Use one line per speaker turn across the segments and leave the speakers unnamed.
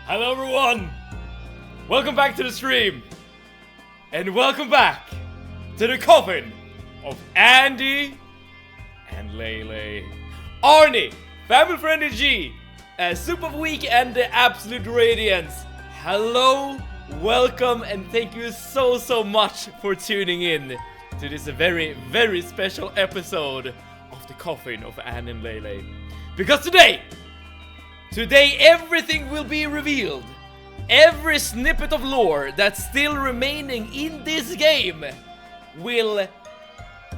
Hello everyone! Welcome back to the stream! And welcome back to the coffin of Andy and Leyley. Arnie, family friendly G, Soup of Week and the Absolute Radiance. Hello, welcome, and thank you so much for tuning in to this very, very special episode of the coffin of Andy and Leyley. Because today everything will be revealed. Every snippet of lore that's still remaining in this game will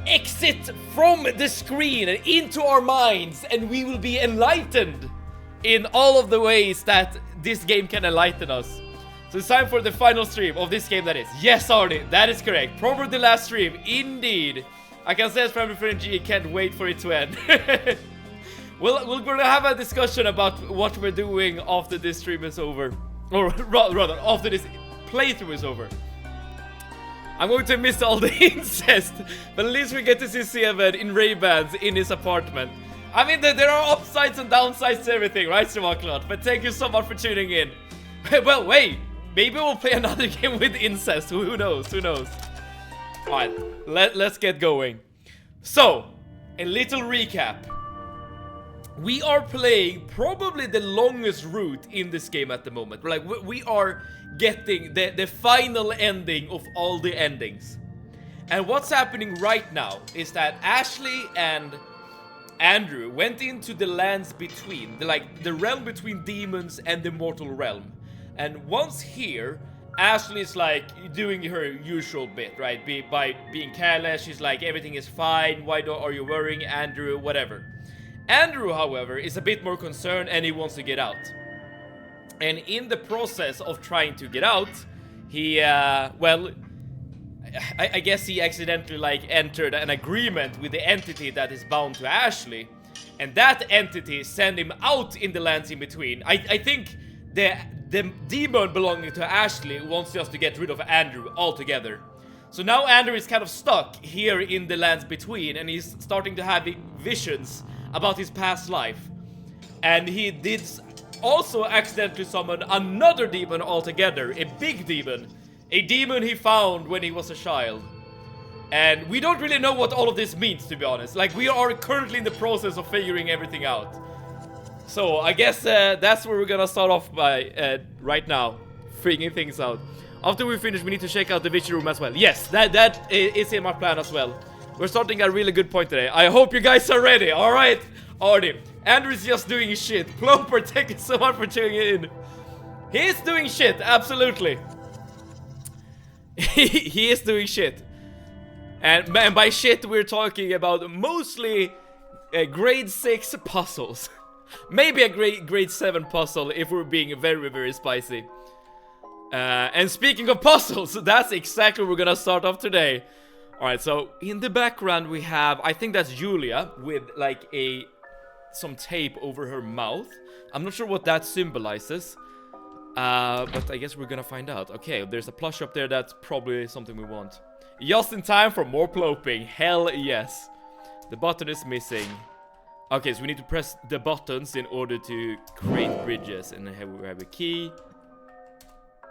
exit from the screen and into our minds, and we will be enlightened in all of the ways that this game can enlighten us. So it's time for the final stream of this game, that is. Yes, Arnie, that is correct. Probably the last stream, indeed. I can say as family friend G, can't wait for it to end. We're gonna have a discussion about what we're doing after this stream is over. Or rather, after this playthrough is over. I'm going to miss all the incest, but at least we get to see Seven in Ray-Bans in his apartment. I mean, there are upsides and downsides to everything, right, Simaklot? But thank you so much for tuning in. Well, wait, maybe we'll play another game with incest. Who knows? Who knows? Alright, let's get going. So, a little recap. We are playing probably the longest route in this game at the moment. Like, we are getting the final ending of all the endings. And what's happening right now is that Ashley and Andrew went into the lands between, the realm between demons and the mortal realm. And once here, Ashley's like doing her usual bit, right? By being careless, she's like, everything is fine, are you worrying, Andrew, whatever. Andrew, however, is a bit more concerned and he wants to get out. And in the process of trying to get out, he, well, I guess he accidentally entered an agreement with the entity that is bound to Ashley. And that entity sent him out in the lands in between. I think the demon belonging to Ashley wants just to get rid of Andrew altogether. So now Andrew is kind of stuck here in the lands between, and he's starting to have visions about his past life. And he did also accidentally summon another demon altogether, a big demon. A demon he found when he was a child. And we don't really know what all of this means, to be honest. Like, we are currently in the process of figuring everything out. So, I guess that's where we're gonna start off by right now. Figuring things out. After we finish, we need to check out the vision room as well. Yes, that is in my plan as well. We're starting a really good point today. I hope you guys are ready. Alright, Arnie. Andrew's just doing shit. Ploper, thank you so much for tuning in. He's doing shit, absolutely. He is doing shit. And by shit, we're talking about mostly grade 6 puzzles. Maybe a grade 7 puzzle if we're being very, very spicy. And speaking of puzzles, that's exactly what we're gonna start off today. Alright, so in the background we have, I think that's Julia with like some tape over her mouth. I'm not sure what that symbolizes, but I guess we're gonna find out. Okay, there's a plush up there, that's probably something we want. Just in time for more ploping, hell yes. The button is missing. Okay, so we need to press the buttons in order to create bridges. And then we have a key.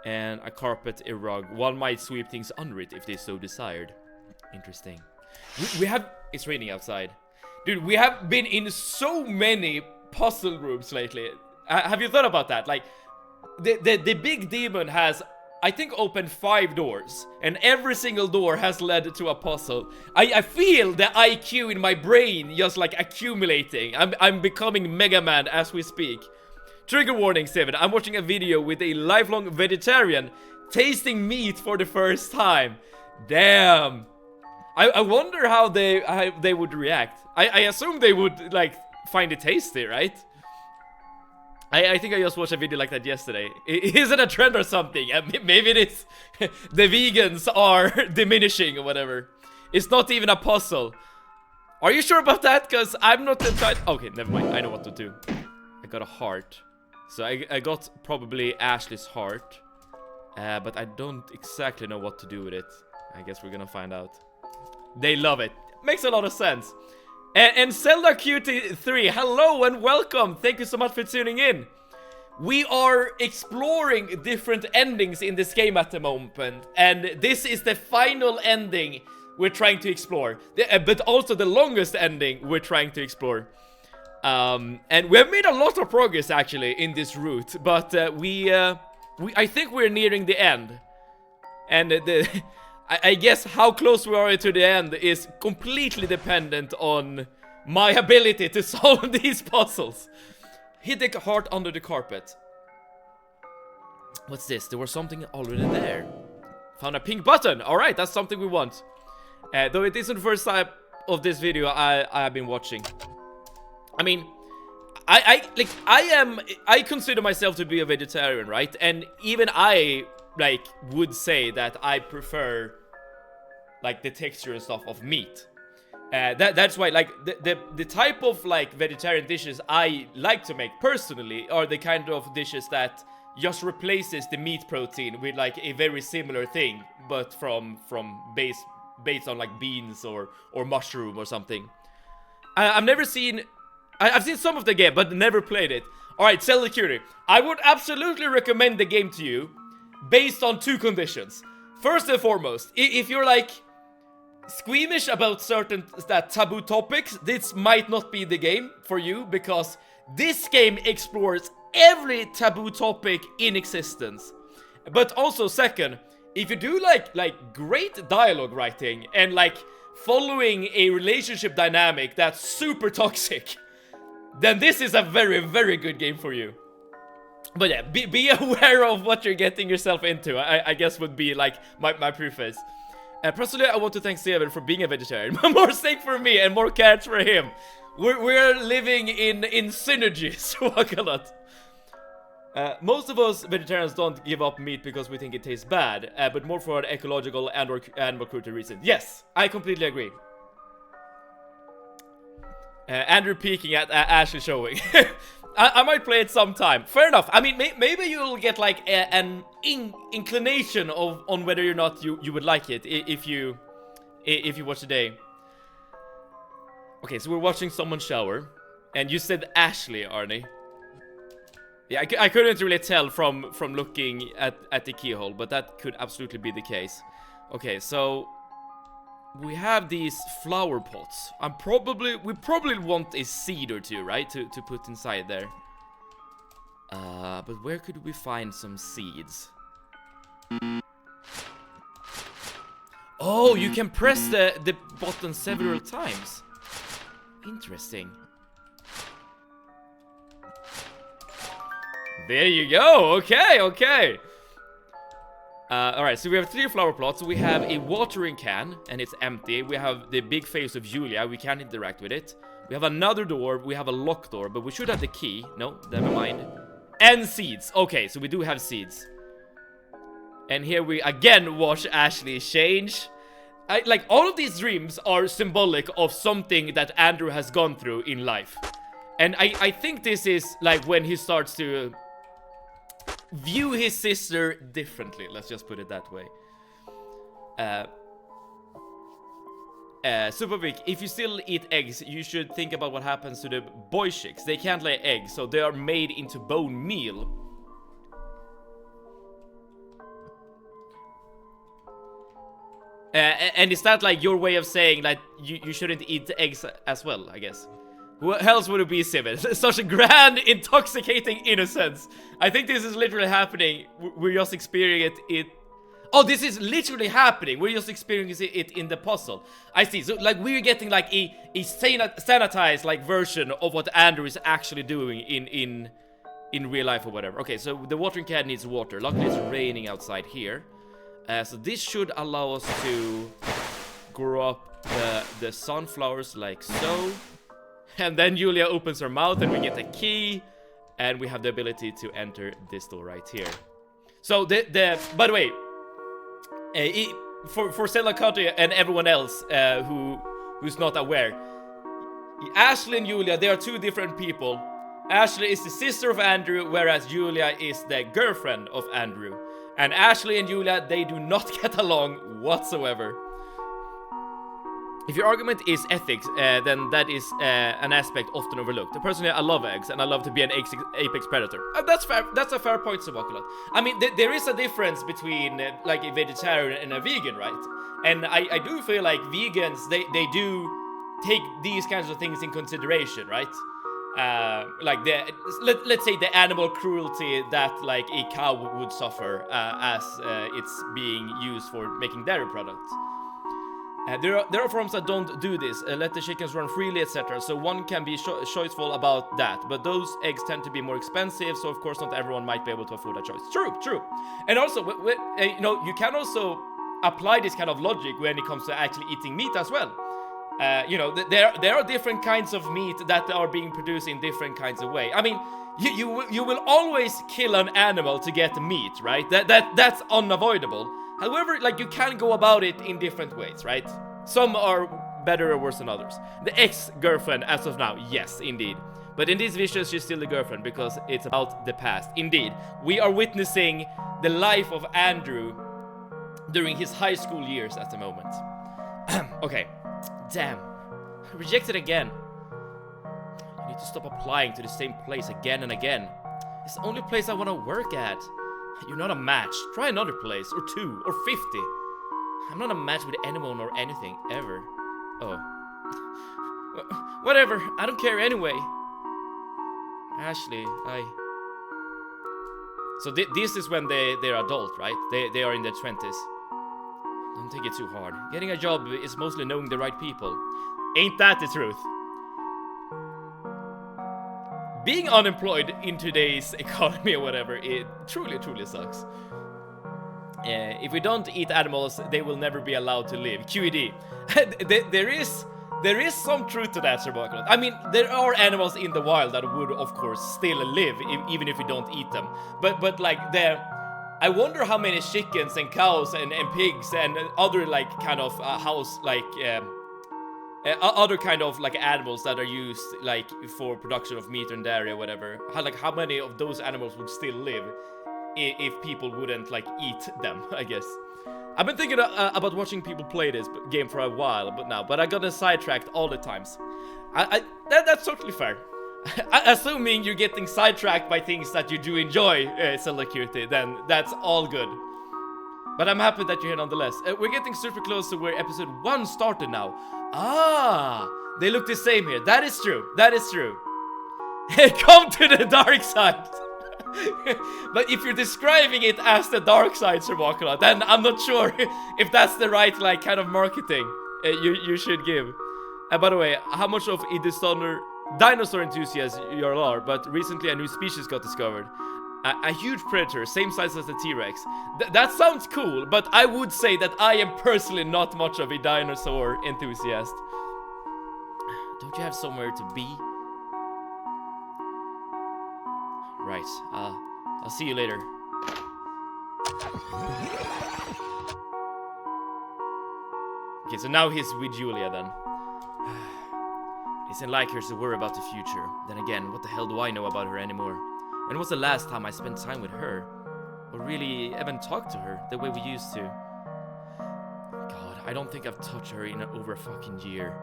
And a carpet, a rug. One might sweep things under it if they so desired. Interesting. We have... It's raining outside. Dude, we have been in so many puzzle rooms lately. Have you thought about that? Like, the big demon has, I think, opened 5 doors. And every single door has led to a puzzle. I feel the IQ in my brain just like accumulating. I'm becoming Mega Man as we speak. Trigger warning, 7. I'm watching a video with a lifelong vegetarian tasting meat for the first time. Damn. I wonder how they would react. I assume they would, like, find it tasty, right? I think I just watched a video like that yesterday. Is it a trend or something? Maybe it is. The vegans are diminishing or whatever. It's not even a puzzle. Are you sure about that? Because I'm not entirely... Okay, never mind. I know what to do. I got a heart. So I got probably Ashley's heart. But I don't exactly know what to do with it. I guess we're gonna find out. They love it. Makes a lot of sense. And Zelda QT3, hello and welcome. Thank you so much for tuning in. We are exploring different endings in this game at the moment, and this is the final ending we're trying to explore, but also the longest ending we're trying to explore. And we have made a lot of progress actually in this route, but I think we're nearing the end, and I guess how close we are to the end is completely dependent on my ability to solve these puzzles. Hid the heart under the carpet. What's this? There was something already there. Found a pink button. Alright, that's something we want. Though it isn't the first time of this video I have been watching. I mean, I consider myself to be a vegetarian, right? And even I, like, would say that I prefer, like, the texture and stuff of meat. That's why, like, the type of, like, vegetarian dishes I like to make personally are the kind of dishes that just replaces the meat protein with, like, a very similar thing, but from based on, like, beans or mushroom or something. I've never seen... I've seen some of the game, but never played it. Alright, Zelda Curie. I would absolutely recommend the game to you based on 2 conditions. First and foremost, if you're, like, squeamish about certain taboo topics, this might not be the game for you, because this game explores every taboo topic in existence. But also, second, if you do like great dialogue writing and like following a relationship dynamic that's super toxic, then this is a very, very good game for you. But yeah, be aware of what you're getting yourself into, I guess would be like my preface. Personally, I want to thank Seven for being a vegetarian. More steak for me and more carrots for him. We're living in synergy, so what cannot. Most of us vegetarians don't give up meat because we think it tastes bad, but more for an ecological and/or animal cruelty reason. Yes, I completely agree. Andrew peeking at Ashley showing. I might play it sometime. Fair enough. I mean, maybe you'll get like an inclination on whether or not you would like it if you watch today. Okay, so we're watching someone shower, and you said Ashley, Arnie. Yeah, I couldn't really tell from looking at the keyhole, but that could absolutely be the case. Okay, so we have these flower pots. We probably want a seed or two, right? To put inside there. But where could we find some seeds? Oh, you can press the button several times. Interesting. There you go. Okay. Alright, so we have 3 flower plots. We have a watering can, and it's empty. We have the big face of Julia. We can't interact with it. We have another door. We have a locked door, but we should have the key. No, never mind. And seeds. Okay, so we do have seeds. And here we again watch Ashley change. Like, all of these dreams are symbolic of something that Andrew has gone through in life. And I think this is, like, when he starts to view his sister differently. Let's just put it that way. Supervic, if you still eat eggs, you should think about what happens to the boy chicks. They can't lay eggs, so they are made into bone meal. And is that like your way of saying that you shouldn't eat eggs as well, I guess? Who else would it be, Simon? Such a grand, intoxicating innocence. I think this is literally happening. We're just experiencing it. Oh, this is literally happening. We're just experiencing it in the puzzle. I see. So, like, we're getting, like, a sanitized, like, version of what Andrew is actually doing in real life or whatever. Okay, so the watering can needs water. Luckily, it's raining outside here. So this should allow us to grow up the sunflowers like so. And then Julia opens her mouth and we get a key. And we have the ability to enter this door right here. So by the way, for Zelda Country and everyone else who's not aware, Ashley and Julia, they are 2 different people. Ashley is the sister of Andrew, whereas Julia is the girlfriend of Andrew. And Ashley and Julia, they do not get along whatsoever. If your argument is ethics, then that is an aspect often overlooked. Personally, I love eggs, and I love to be an apex predator. That's fair. That's a fair point, Sabakulat. I mean, there is a difference between like a vegetarian and a vegan, right? And I do feel like vegans, they do take these kinds of things in consideration, right? Like let's say the animal cruelty that like a cow would suffer as it's being used for making dairy products. There are farms that don't do this, let the chickens run freely, etc. So one can be choiceful about that, but those eggs tend to be more expensive, so of course not everyone might be able to afford that choice. True. And also, you know, you can also apply this kind of logic when it comes to actually eating meat as well. You know, there are different kinds of meat that are being produced in different kinds of way. I mean, you will always kill an animal to get meat, right? That's unavoidable. However, like, you can go about it in different ways, right? Some are better or worse than others. The ex-girlfriend, as of now, yes, indeed. But in this vision, she's still the girlfriend because it's about the past. Indeed, we are witnessing the life of Andrew during his high school years at the moment. Okay, damn. Rejected again. I need to stop applying to the same place again and again. It's the only place I want to work at. You're not a match. Try another place, or 2, or 50. I'm not a match with anyone or anything, ever. Oh. Whatever, I don't care anyway. Ashley, So this is when they're adult, right? They are in their 20s. Don't take it too hard. Getting a job is mostly knowing the right people. Ain't that the truth? Being unemployed in today's economy or whatever, it truly sucks. If we don't eat animals, they will never be allowed to live. QED. There is some truth to that, Sir Buckland. I mean, there are animals in the wild that would, of course, still live, even if we don't eat them. But like, I wonder how many chickens and cows and pigs and other, like, kind of house, like, other kind of like animals that are used like for production of meat and dairy or whatever. How many of those animals would still live if people wouldn't like eat them? I guess I've been thinking about watching people play this game for a while, but I got sidetracked all the times. That's totally fair. Assuming you're getting sidetracked by things that you do enjoy, Select, then that's all good. But I'm happy that you're here nonetheless. We're getting super close to where episode 1 started now. Ah, they look the same here. That is true. Come to the dark side. But if you're describing it as the dark side, Sir Wakala, then I'm not sure if that's the right like kind of marketing you should give. By the way, how much of a dinosaur enthusiast you all are, but recently a new species got discovered. A huge predator, same size as the T-Rex. That sounds cool, but I would say that I am personally not much of a dinosaur enthusiast. Don't you have somewhere to be? Right, I'll see you later. Okay, so now he's with Julia then. It isn't like her to worry about the future. Then again, what the hell do I know about her anymore? When was the last time I spent time with her? Or really even talked to her the way we used to? God, I don't think I've touched her in over a fucking year.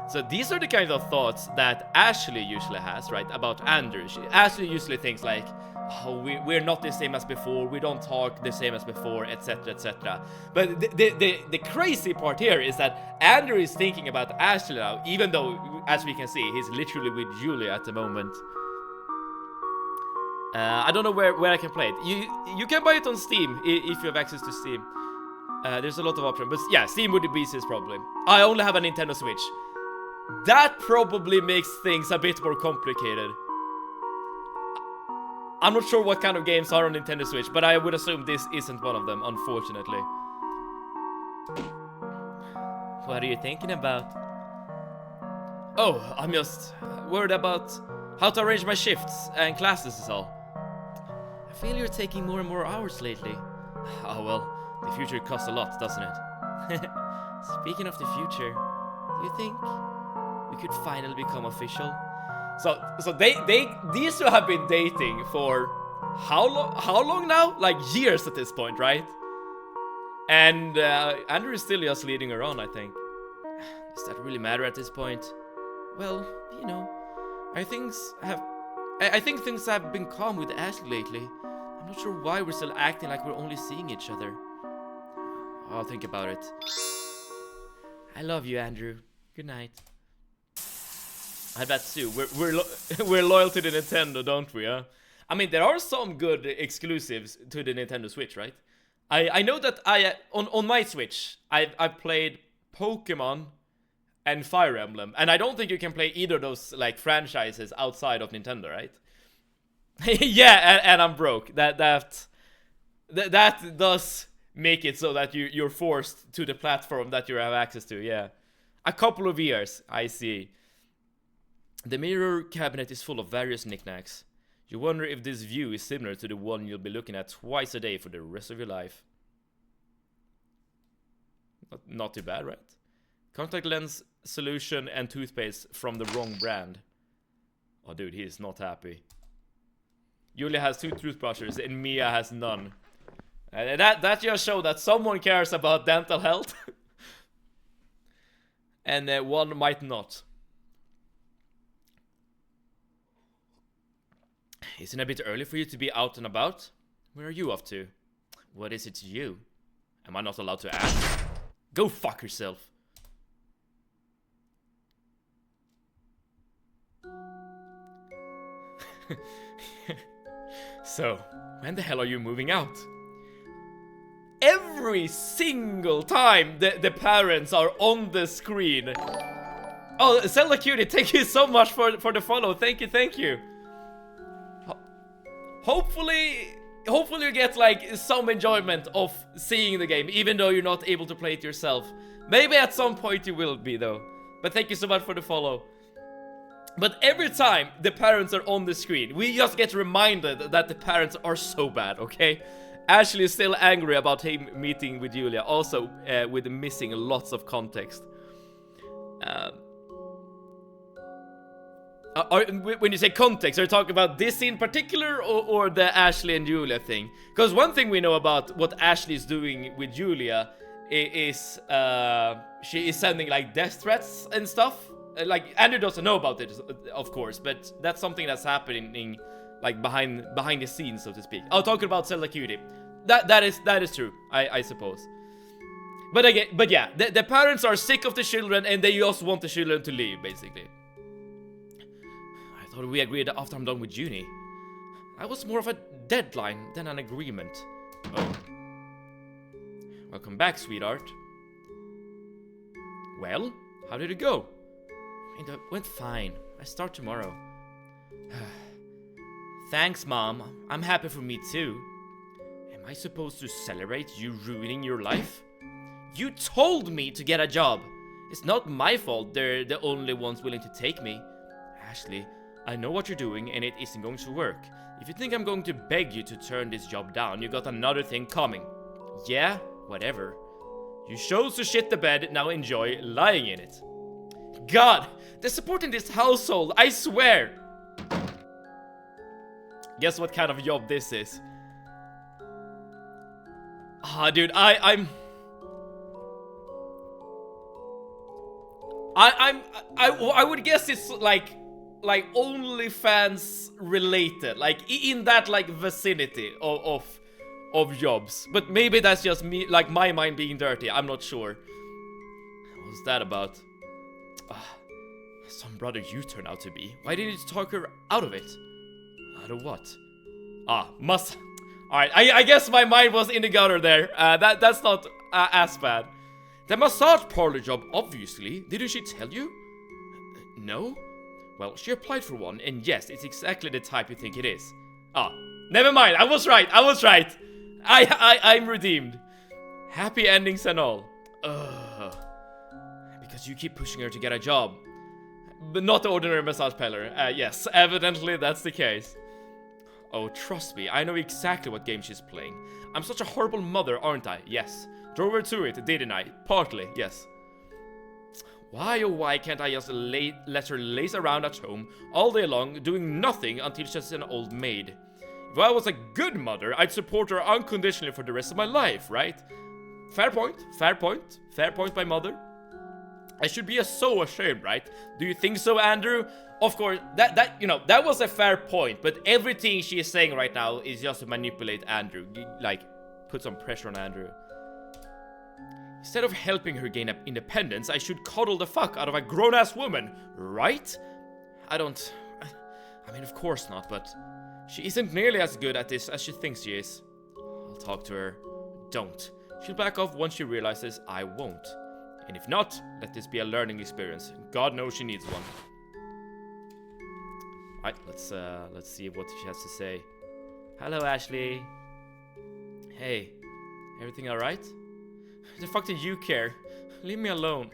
So these are the kind of thoughts that Ashley usually has, right? About Andrew. Ashley usually thinks like, oh, we're not the same as before, we don't talk the same as before, etc, etc. But the crazy part here is that Andrew is thinking about Ashley now, even though, as we can see, he's literally with Julia at the moment. I don't know where I can play it. You can buy it on Steam if you have access to Steam. There's a lot of options, but yeah, Steam would be easiest probably. I only have a Nintendo Switch. That probably makes things a bit more complicated. I'm not sure what kind of games are on Nintendo Switch, but I would assume this isn't one of them, unfortunately. What are you thinking about? Oh, I'm just worried about how to arrange my shifts and classes is all. I feel you're taking more and more hours lately. Oh well, the future costs a lot, doesn't it? Speaking of the future, do you think we could finally become official? So these two have been dating for how long now? Like years at this point, right? And Andrew is still just leading her on, I think. Does that really matter at this point? Well, you know, I think things have been calm with Ashley lately. I'm not sure why we're still acting like we're only seeing each other. I'll think about it. I love you, Andrew. Good night. I bet too. We're loyal to the Nintendo, don't we? Huh? I mean, there are some good exclusives to the Nintendo Switch, right? I know that on my Switch I've played Pokemon and Fire Emblem, and I don't think you can play either of those like franchises outside of Nintendo, right? Yeah, and I'm broke. That does make it so that you're forced to the platform that you have access to. Yeah, a couple of years. I see. The mirror cabinet is full of various knickknacks. You wonder if this view is similar to the one you'll be looking at twice a day for the rest of your life. Not too bad, right? Contact lens solution and toothpaste from the wrong brand. Oh, dude, he is not happy. Julia has 2 toothbrushes and Mia has none. That just shows that someone cares about dental health. And one might not. Isn't it a bit early for you to be out and about? Where are you off to? What is it to you? Am I not allowed to ask? Go fuck yourself. So, when the hell are you moving out? Every single time the parents are on the screen. Oh, Zelda Cutie, thank you so much for the follow. Thank you. Hopefully you get like some enjoyment of seeing the game, even though you're not able to play it yourself. Maybe at some point you will be though. But thank you so much for the follow. But every time the parents are on the screen, we just get reminded that the parents are so bad, okay? Ashley is still angry about him meeting with Julia, also with missing lots of context. When you say context, are you talking about this in particular or the Ashley and Julia thing? Because one thing we know about what Ashley is doing with Julia is she is sending like death threats and stuff. Like Andrew doesn't know about it, of course, but that's something that's happening like behind the scenes, so to speak. Oh, talking about Zelda Cutie. That is true, I suppose. But yeah, the parents are sick of the children and they just want the children to leave, basically. I thought we agreed after I'm done with uni. That was more of a deadline than an agreement. Oh. Welcome back, sweetheart. Well, how did it go? It went fine. I start tomorrow. Thanks, Mom. I'm happy for me too. Am I supposed to celebrate you ruining your life? You told me to get a job. It's not my fault they're the only ones willing to take me. Ashley, I know what you're doing and it isn't going to work. If you think I'm going to beg you to turn this job down, you got another thing coming. Yeah, whatever. You chose to shit the bed, now enjoy lying in it. God, the support in this household, I swear. Guess what kind of job this is? Ah, dude, I would guess it's like OnlyFans related, like in that like vicinity of jobs. But maybe that's just me, like my mind being dirty. I'm not sure. What's that about? Some brother you turn out to be. Why didn't you talk her out of it? Out of what? Must. Alright, I guess my mind was in the gutter there. That's not as bad. The massage parlor job, obviously. Didn't she tell you? No? Well, she applied for one, and yes, it's exactly the type you think it is. Never mind. I was right. I'm redeemed. Happy endings and all. Because you keep pushing her to get a job. But not the ordinary massage parlor. Yes, evidently that's the case. Oh, trust me, I know exactly what game she's playing. I'm such a horrible mother, aren't I? Yes. Drove her to it, didn't I? Partly, yes. Why oh why can't I just let her laze around at home all day long, doing nothing until she's an old maid? If I was a good mother, I'd support her unconditionally for the rest of my life, right? Fair point, my mother. I should be so ashamed, right? Do you think so, Andrew? Of course, that was a fair point, but everything she is saying right now is just to manipulate Andrew, like, put some pressure on Andrew. Instead of helping her gain independence, I should coddle the fuck out of a grown-ass woman, right? I mean, of course not, but she isn't nearly as good at this as she thinks she is. I'll talk to her. Don't. She'll back off once she realizes I won't. And if not, let this be a learning experience. God knows she needs one. Alright, let's see what she has to say. Hello, Ashley. Hey, everything alright? The fuck did you care? Leave me alone.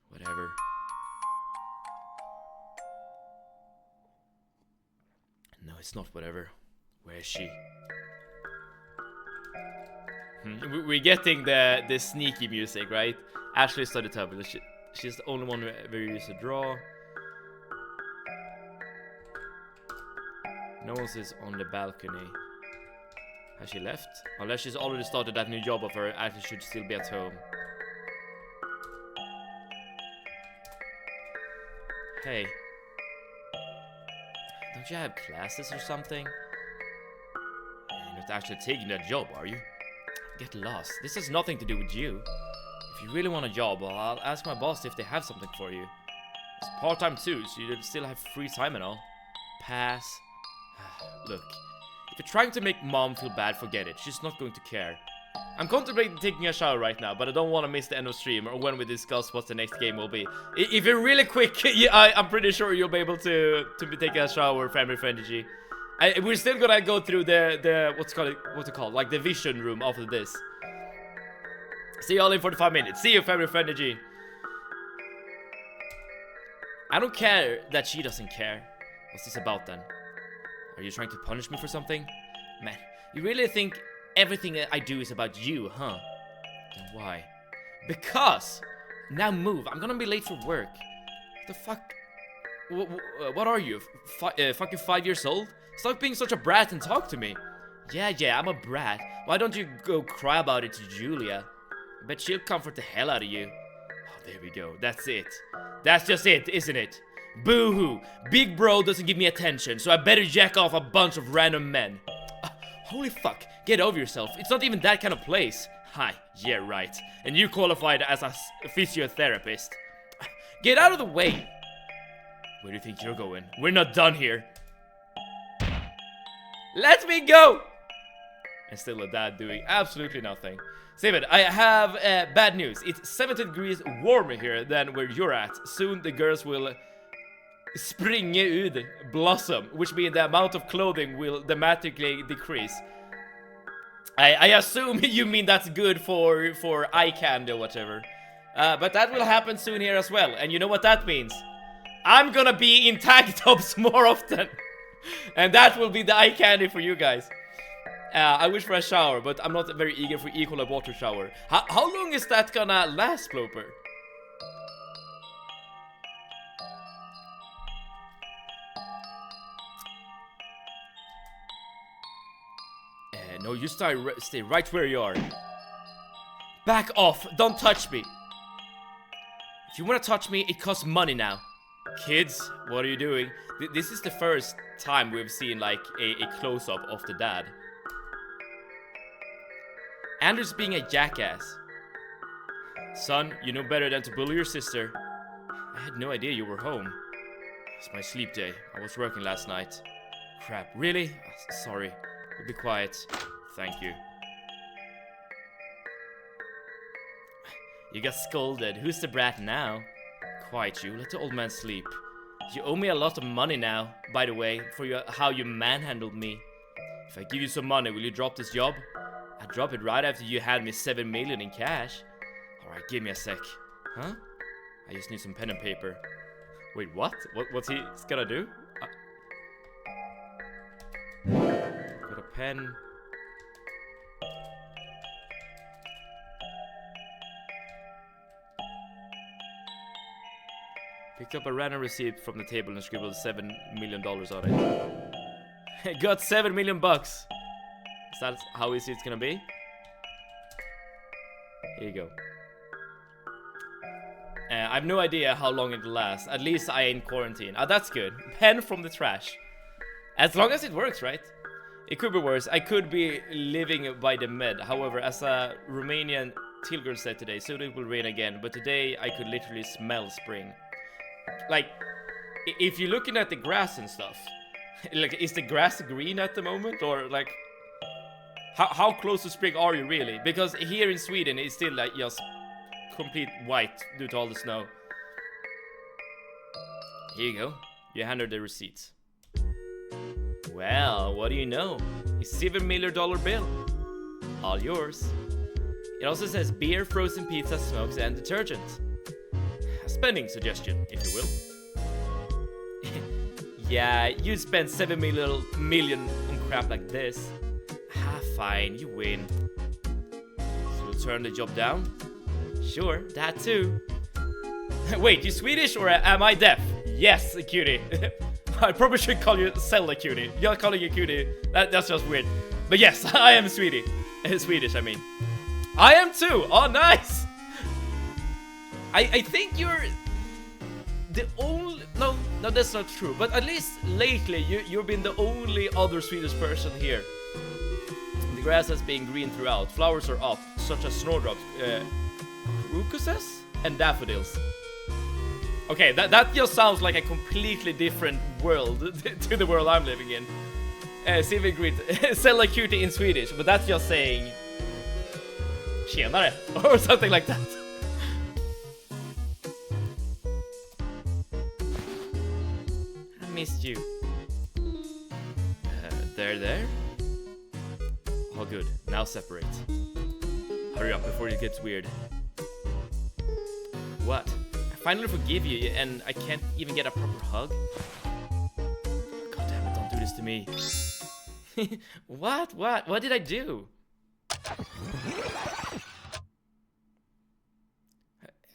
Whatever. No, it's not whatever. Where is she? We're getting the sneaky music, right? Ashley studied tablet. She's the only one who ever used to draw. No one is on the balcony. Has she left? Unless she's already started that new job of her, Ashley should still be at home. Hey. Don't you have classes or something? You're not actually taking that job, are you? Get lost. This has nothing to do with you. If you really want a job, well, I'll ask my boss if they have something for you. It's part-time too, so you still have free time and all. Pass. Look, if you're trying to make mom feel bad, forget it. She's not going to care. I'm contemplating taking a shower right now, but I don't want to miss the end of stream or when we discuss what the next game will be. If you're really quick, I'm pretty sure you'll be able to take a shower, family friendly G. We're still gonna go through the what's it called? Like the vision room after this. See y'all in 45 minutes. See you, family friendly G. I don't care that she doesn't care. What's this about then? Are you trying to punish me for something? Man, you really think everything I do is about you, huh? Then why? Because! Now move, I'm gonna be late for work. What the fuck? What are you? Fucking 5 years old? Stop being such a brat and talk to me. Yeah, I'm a brat. Why don't you go cry about it to Julia? I bet she'll comfort the hell out of you. Oh, there we go. That's it. That's just it, isn't it? Boo-hoo. Big bro doesn't give me attention, so I better jack off a bunch of random men. Holy fuck. Get over yourself. It's not even that kind of place. Hi. Yeah, right. And you qualified as a physiotherapist. Get out of the way. Where do you think you're going? We're not done here. Let me go! And still a dad doing absolutely nothing. David, I have bad news. It's 70 degrees warmer here than where you're at. Soon the girls will springa ud, blossom, which means the amount of clothing will dramatically decrease. I assume you mean that's good for eye candy or whatever. But that will happen soon here as well. And you know what that means? I'm gonna be in tank tops more often. And that will be the eye candy for you guys. I wish for a shower, but I'm not very eager for equal water shower. How long is that gonna last, Ploper? No, you stay right where you are. Back off! Don't touch me! If you wanna touch me, it costs money now. Kids, what are you doing? This is the first time we've seen like a close-up of the dad. Andrew's being a jackass. Son, you know better than to bully your sister. I had no idea you were home. It's my sleep day. I was working last night. Crap, really? Sorry. We'll be quiet. Thank you. You got scolded. Who's the brat now? Quiet you. Let the old man sleep. You owe me a lot of money now, by the way, for how you manhandled me. If I give you some money, will you drop this job? I'd drop it right after you hand me 7 million in cash. Alright, give me a sec. Huh? I just need some pen and paper. Wait, what? What's he gonna do? Got a pen. Picked up a random receipt from the table and scribbled $7 million on it. Got 7 million bucks. Is that how easy it's gonna be? Here you go. I have no idea how long it'll last. At least I ain't quarantine. That's good. Pen from the trash. As long as it works, right? It could be worse. I could be living by the med. However, as a Romanian Tilgirl said today, soon it will rain again. But today I could literally smell spring. Like, if you're looking at the grass and stuff, like, is the grass green at the moment? Or like, how close to spring are you really? Because here in Sweden it's still like just complete white due to all the snow. Here you go. You hand her the receipts. Well, what do you know? A $7 million bill. All yours. It also says beer, frozen pizza, smokes, and detergent. A spending suggestion, if you will. Yeah, you spent 7 million on crap like this. Fine, you win. So we'll turn the job down? Sure, that too. Wait, you Swedish or am I deaf? Yes, cutie. I probably should call you Zelda cutie. You're calling you cutie. That's just weird. But yes, I am Swedish. Swedish, I mean. I am too. Oh, nice. I think you're the only... No, that's not true. But at least lately, you've been the only other Swedish person here. The grass has been green throughout. Flowers are up, such as snowdrops, crocuses, and daffodils. Okay, that just sounds like a completely different world to the world I'm living in. Civic greet, Zelda cutie in Swedish, but that's just saying tjenare, or something like that. I missed you. There. Oh good, now separate. Hurry up before it gets weird. What? I finally forgive you and I can't even get a proper hug? God damn it, don't do this to me. What? What did I do?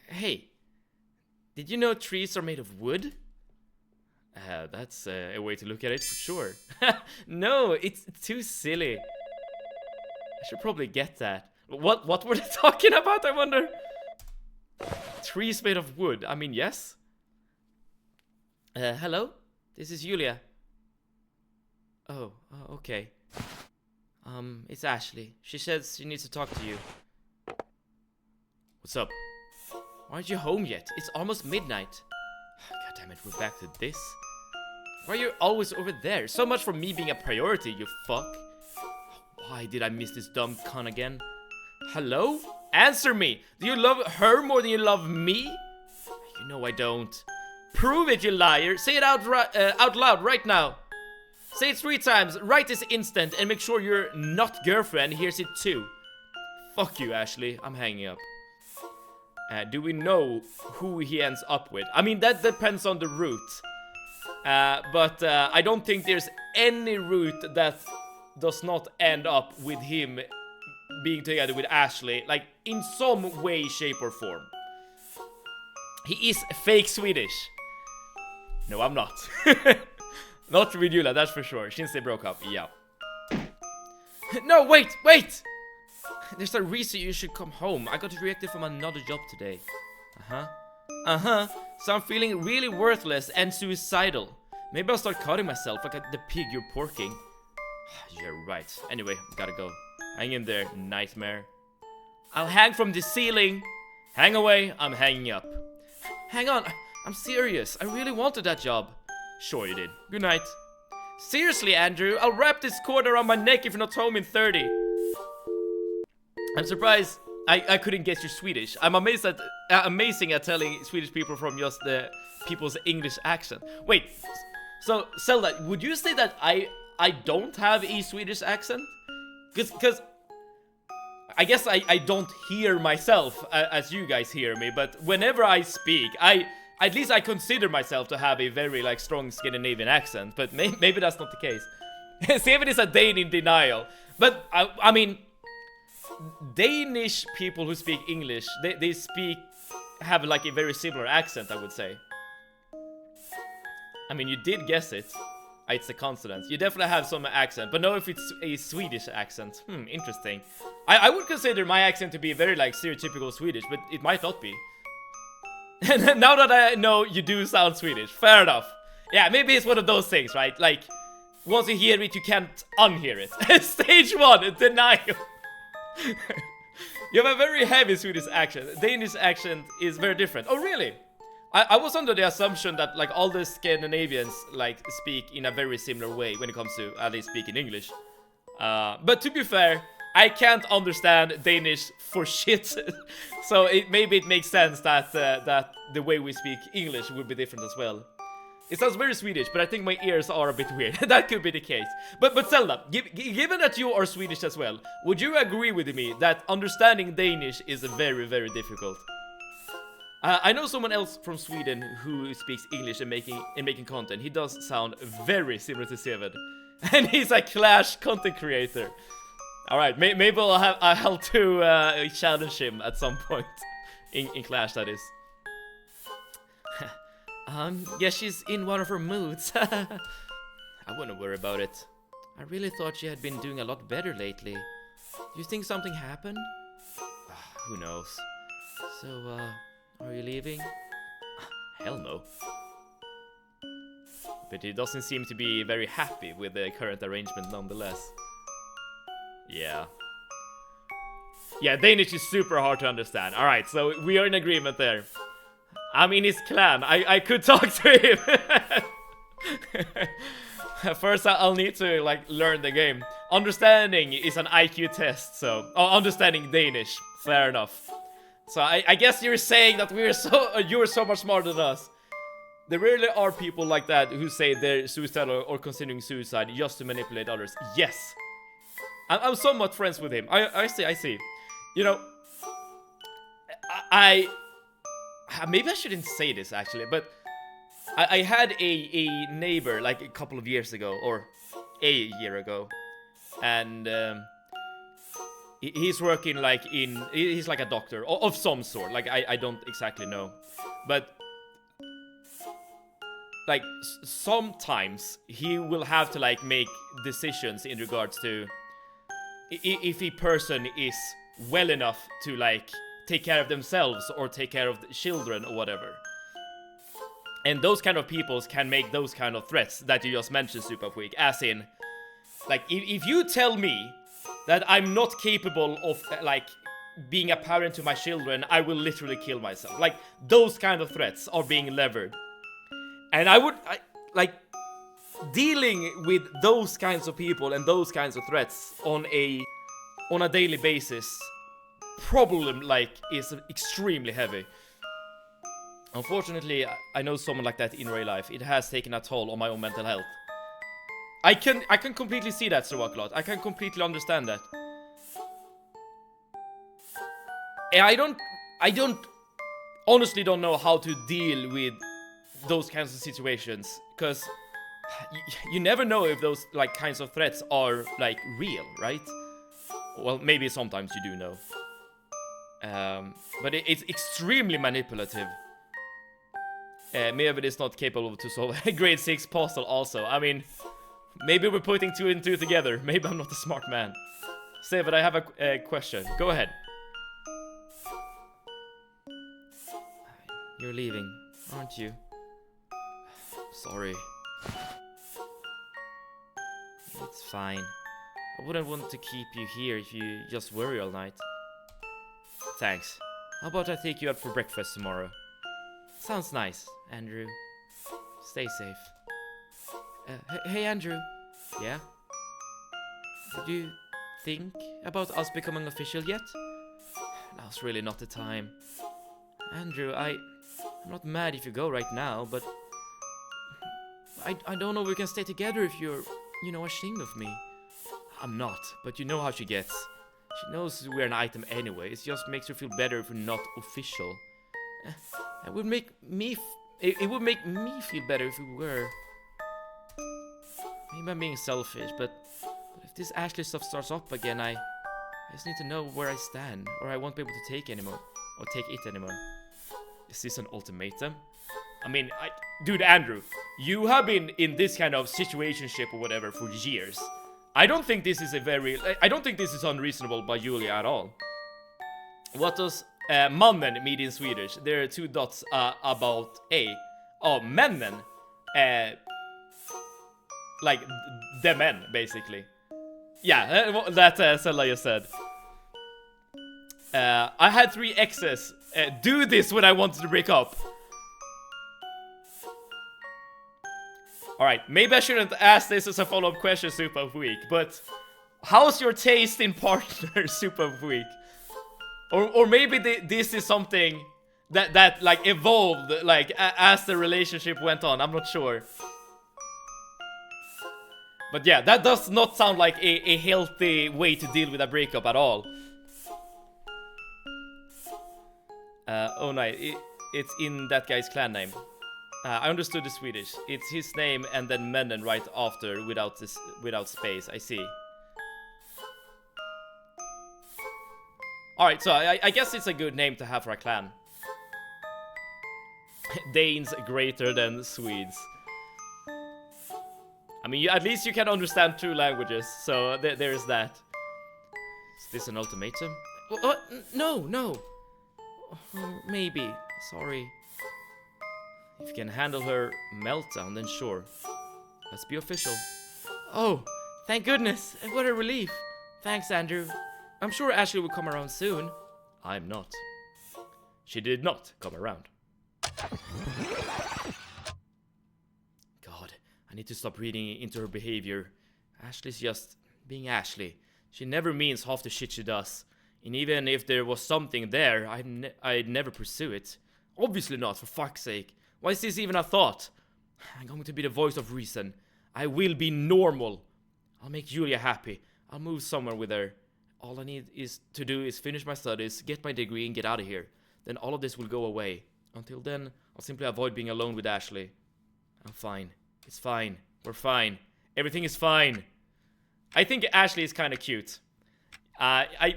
Hey, did you know trees are made of wood? That's a way to look at it for sure. No, it's too silly. I should probably get that. What were they talking about, I wonder? Trees made of wood. I mean, yes. Hello? This is Julia. Oh, okay. It's Ashley. She says she needs to talk to you. What's up? Why aren't you home yet? It's almost midnight. God damn it, we're back to this. Why are you always over there? So much for me being a priority, you fuck. Why did I miss this dumb cunt again? Hello? Answer me! Do you love her more than you love me? You know I don't. Prove it, you liar! Say it out loud right now! Say it 3 times, right this instant, and make sure your not girlfriend hears it too. Fuck you, Ashley. I'm hanging up. Do we know who he ends up with? I mean, that depends on the route. But I don't think there's any route that does not end up with him being together with Ashley, like in some way, shape, or form. He is fake Swedish. No, I'm not. Not with Julia, that's for sure. Since they broke up, yeah. No, wait! There's a reason you should come home. I got rejected from another job today. So I'm feeling really worthless and suicidal. Maybe I'll start cutting myself like the pig you're porking. You're right. Anyway, gotta go. Hang in there, nightmare. I'll hang from the ceiling. Hang away, I'm hanging up. Hang on, I'm serious. I really wanted that job. Sure you did. Good night. Seriously, Andrew, I'll wrap this cord around my neck if you're not home in 30. I'm surprised I couldn't guess your Swedish. I'm amazing at telling Swedish people from just the people's English accent. Wait, so Zelda, would you say that I don't have a Swedish accent? Because I guess I don't hear myself as you guys hear me, but whenever I speak, at least I consider myself to have a very like strong Scandinavian accent, but maybe that's not the case. Seven is a Dane in denial, but I mean, Danish people who speak English, they have like a very similar accent, I would say. I mean, you did guess it. It's a consonant. You definitely have some accent, but no if it's a Swedish accent. Interesting. I would consider my accent to be very like stereotypical Swedish, but it might not be. And now that I know you do sound Swedish, fair enough. Yeah, maybe it's one of those things, right? Like, once you hear it, you can't unhear it. Stage 1, denial. You have a very heavy Swedish accent. Danish accent is very different. Oh, really? I was under the assumption that, like, all the Scandinavians, like, speak in a very similar way when it comes to how they speak in English. But to be fair, I can't understand Danish for shit. So maybe it makes sense that the way we speak English would be different as well. It sounds very Swedish, but I think my ears are a bit weird. That could be the case. But Zelda, given that you are Swedish as well, would you agree with me that understanding Danish is very, very difficult? I know someone else from Sweden who speaks English and making content. He does sound very similar to Seven. And he's a Clash content creator. Alright, maybe I'll have to challenge him at some point. In Clash, that is. Guess she's in one of her moods. I wouldn't worry about it. I really thought she had been doing a lot better lately. Do you think something happened? Who knows? So, are you leaving? Hell no. But he doesn't seem to be very happy with the current arrangement nonetheless. Yeah. Yeah, Danish is super hard to understand. Alright, so we are in agreement there. I'm in his clan. I could talk to him. First, I'll need to, like, learn the game. Understanding is an IQ test, so... Oh, understanding Danish. Fair enough. So I guess you're saying that you're so much smarter than us. There really are people like that who say they're suicidal or considering suicide just to manipulate others. Yes. I'm somewhat friends with him. I see. You know... Maybe I shouldn't say this, actually, but I had a neighbor, like, a couple of years ago, or a year ago, and he's working, like, he's like a doctor, of some sort, like, I don't exactly know, but, like, sometimes he will have to, like, make decisions in regards to if a person is well enough to, like, take care of themselves or take care of the children or whatever. And those kind of people can make those kind of threats that you just mentioned, Super Quick. As in, like, if you tell me that I'm not capable of, like, being a parent to my children, I will literally kill myself. Like, those kind of threats are being levered. And like, dealing with those kinds of people and those kinds of threats on a daily basis problem, like, is extremely heavy. Unfortunately, I know someone like that in real life. It has taken a toll on my own mental health. I can completely see that, Sir Wakalot. I can completely understand that. And I honestly don't know how to deal with those kinds of situations, because you never know if those, like, kinds of threats are, like, real, right? Well, maybe sometimes you do know. But it's extremely manipulative. Maybe it's not capable to solve a grade 6 puzzle also. I mean, maybe we're putting 2 and 2 together. Maybe I'm not a smart man. Say, but I have a question. Go ahead. You're leaving, aren't you? Sorry. It's fine. I wouldn't want to keep you here if you just worry all night. Thanks. How about I take you out for breakfast tomorrow? Sounds nice, Andrew. Stay safe. Hey, Andrew. Yeah? Did you think about us becoming official yet? Now's really not the time. Andrew, I'm not mad if you go right now, but... I don't know if we can stay together if you're, you know, ashamed of me. I'm not, but you know how she gets. She knows we're an item anyway. It just makes her feel better if we're not official. It would make me feel better if we were. Maybe I'm being selfish, but if this Ashley stuff starts up again, I just need to know where I stand, or I won't be able to take anymore, or take it anymore. Is this an ultimatum? I mean, dude, Andrew, you have been in this kind of situationship or whatever for years. I don't think this is unreasonable by Julia at all. What does mannen mean Swedish? There are 2 dots about A. Oh, männen. Like the men, basically. Yeah, that Zelda just said. I had 3 exes do this when I wanted to break up. Alright, maybe I shouldn't ask this as a follow-up question, Super of Week, but how's your taste in partner, Super of Week? Or maybe this is something that like evolved like as the relationship went on. I'm not sure. But yeah, that does not sound like a healthy way to deal with a breakup at all. Oh no, it's in that guy's clan name. I understood the Swedish. It's his name and then Mennen right after without space. I see. Alright, so I guess it's a good name to have for a clan. Danes greater than Swedes. I mean, at least you can understand 2 languages, so there's that. Is this an ultimatum? No. Maybe. Sorry. If you can handle her meltdown, then sure. Let's be official. Oh, thank goodness. What a relief. Thanks, Andrew. I'm sure Ashley will come around soon. I'm not. She did not come around. God, I need to stop reading into her behavior. Ashley's just being Ashley. She never means half the shit she does. And even if there was something there, I'd never pursue it. Obviously not, for fuck's sake. Why is this even a thought? I'm going to be the voice of reason. I will be normal. I'll make Julia happy. I'll move somewhere with her. All I need to do is finish my studies, get my degree, and get out of here. Then all of this will go away. Until then, I'll simply avoid being alone with Ashley. I'm fine. It's fine. We're fine. Everything is fine. I think Ashley is kind of cute. I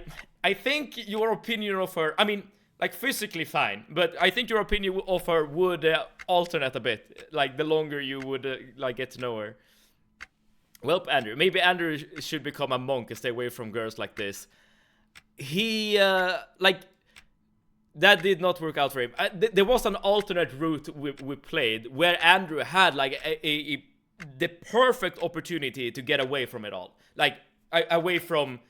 think your opinion of her... I mean, like, physically fine. But I think your opinion of her would alternate a bit. Like, the longer you would, like, get to know her. Well, Andrew. Maybe Andrew should become a monk and stay away from girls like this. He, like... That did not work out for him. There was an alternate route we played where Andrew had like the perfect opportunity to get away from it all, like away from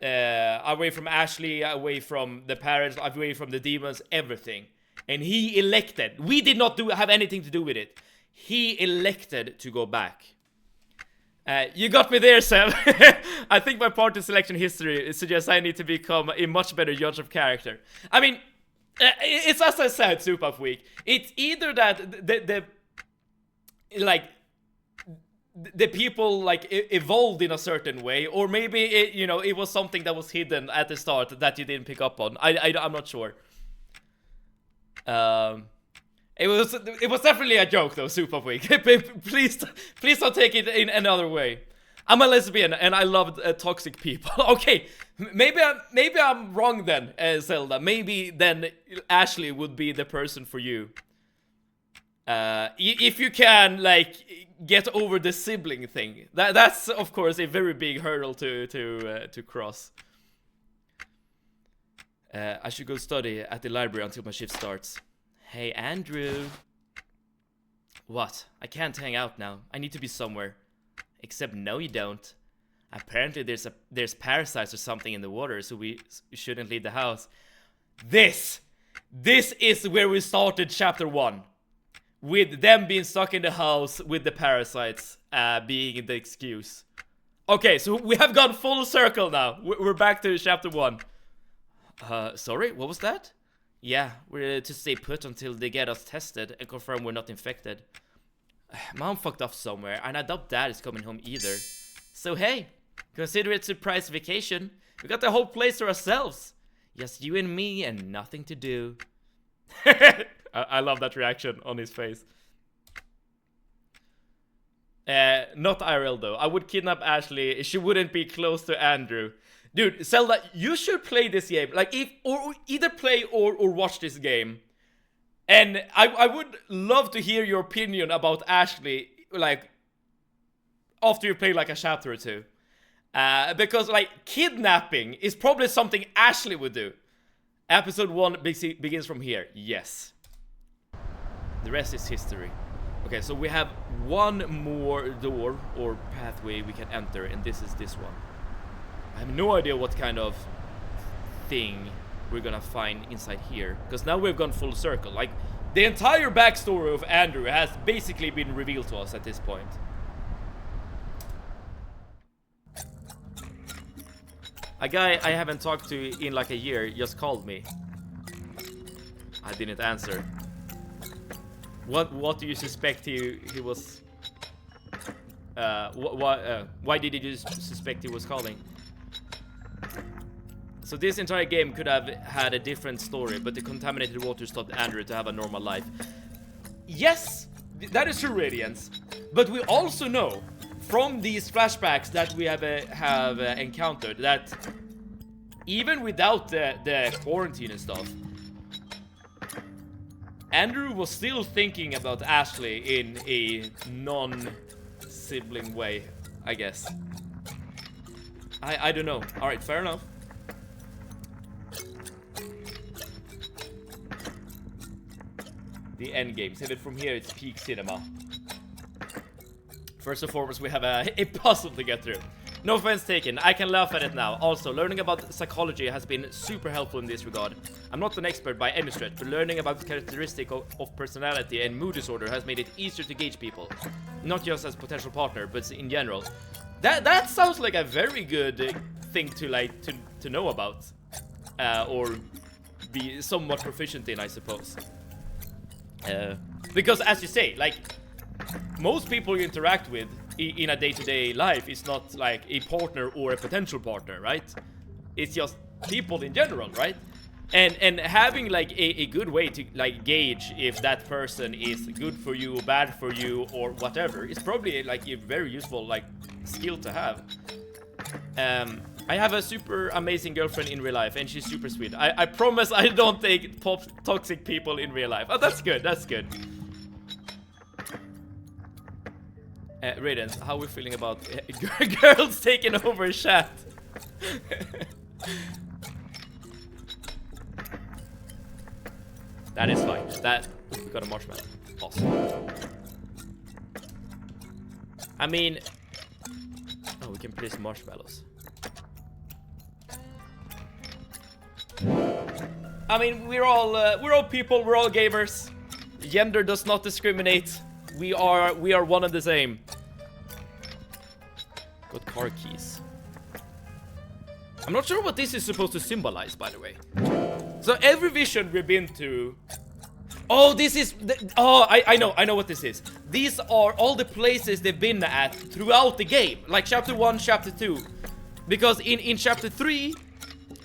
Ashley, away from the parents, away from the demons, everything. And he elected. We did not have anything to do with it. He elected to go back. You got me there, Sam. I think my party selection history suggests I need to become a much better judge of character. I mean. It's as I said, Soup of Week. It's either that the people like evolved in a certain way, or maybe it was something that was hidden at the start that you didn't pick up on. I'm not sure. It was definitely a joke though, Soup of Week. please don't take it in another way. I'm a lesbian and I love toxic people. Okay, maybe I'm wrong then, Zelda. Maybe then Ashley would be the person for you. If you can like get over the sibling thing, that's of course a very big hurdle to cross. I should go study at the library until my shift starts. Hey Andrew. What? I can't hang out now. I need to be somewhere. Except no you don't. Apparently there's parasites or something in the water, so we shouldn't leave the house. This is where we started chapter 1. With them being stuck in the house with the parasites being the excuse. Okay, so we have gone full circle now. We're back to chapter 1. Sorry, what was that? Yeah, we're to stay put until they get us tested and confirm we're not infected. Mom fucked off somewhere, and I doubt Dad is coming home either. So hey, consider it a surprise vacation. We got the whole place to ourselves. Just you and me and nothing to do. I love that reaction on his face. Not IRL though. I would kidnap Ashley. She wouldn't be close to Andrew. Dude, Zelda, you should play this game. Like, or either play or watch this game. And I would love to hear your opinion about Ashley, like, after you play like a chapter or two. Because, like, kidnapping is probably something Ashley would do. Episode 1 begins from here. Yes. The rest is history. Okay, so we have one more door or pathway we can enter, and this is this one. I have no idea what kind of thing we're gonna find inside here, because now we've gone full circle. Like, the entire backstory of Andrew has basically been revealed to us at this point. A guy I haven't talked to in like a year just called me. I didn't answer. What do you suspect he was? Why did you suspect he was calling? So this entire game could have had a different story, but the contaminated water stopped Andrew to have a normal life. Yes, that is true, Radiance. But we also know from these flashbacks that we have encountered that even without the quarantine and stuff, Andrew was still thinking about Ashley in a non-sibling way, I guess. I don't know. Alright, fair enough. The end game. Save it from here, it's peak cinema. First and foremost, we have a puzzle to get through. No offense taken, I can laugh at it now. Also, learning about psychology has been super helpful in this regard. I'm not an expert by any stretch, but learning about the characteristic of personality and mood disorder has made it easier to gauge people. Not just as potential partner, but in general. That sounds like a very good thing to know about. Or be somewhat proficient in, I suppose. Because as you say, like, most people you interact with in a day-to-day life is not like a partner or a potential partner, right? It's just people in general, right? And having like a good way to like gauge if that person is good for you, bad for you, or whatever is probably like a very useful like skill to have. I have a super amazing girlfriend in real life, and she's super sweet. I promise I don't take toxic people in real life. Oh, that's good, that's good. Radiance, how are we feeling about girls taking over chat? That is fine. We got a marshmallow. Awesome. I mean, oh, we can place marshmallows. I mean, we're all people. We're all gamers. Gender does not discriminate. We are one and the same. Got car keys. I'm not sure what this is supposed to symbolize, by the way. So every vision we've been to. Oh, this is. I know what this is. These are all the places they've been at throughout the game, like chapter 1, chapter 2. Because in chapter 3,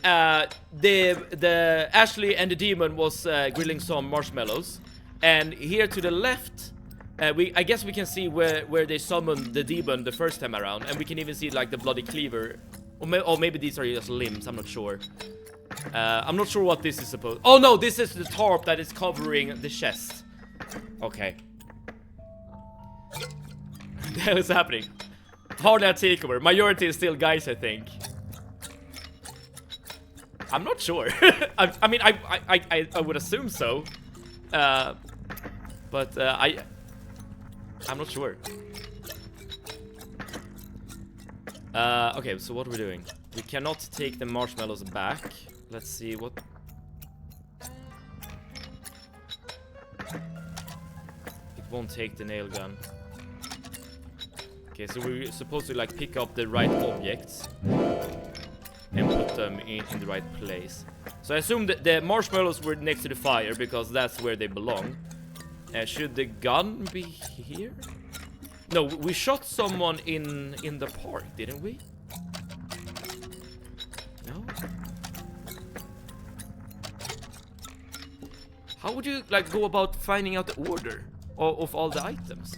the Ashley and the demon was grilling some marshmallows, and here to the left. I guess we can see where they summoned the demon the first time around, and we can even see like the bloody cleaver, or maybe these are just limbs. I'm not sure. I'm not sure what this is supposed. Oh no, this is the tarp that is covering the chest. Okay. What the hell is happening? Hardly a takeover. Majority is still guys, I think. I'm not sure. I mean, I would assume so. But I'm not sure. Okay, so what are we doing? We cannot take the marshmallows back. Let's see what... It won't take the nail gun. Okay, so we're supposed to like pick up the right objects and put them in the right place. So I assume that the marshmallows were next to the fire because that's where they belong. Should the gun be here? No, we shot someone in the park, didn't we? No? How would you like go about finding out the order of all the items?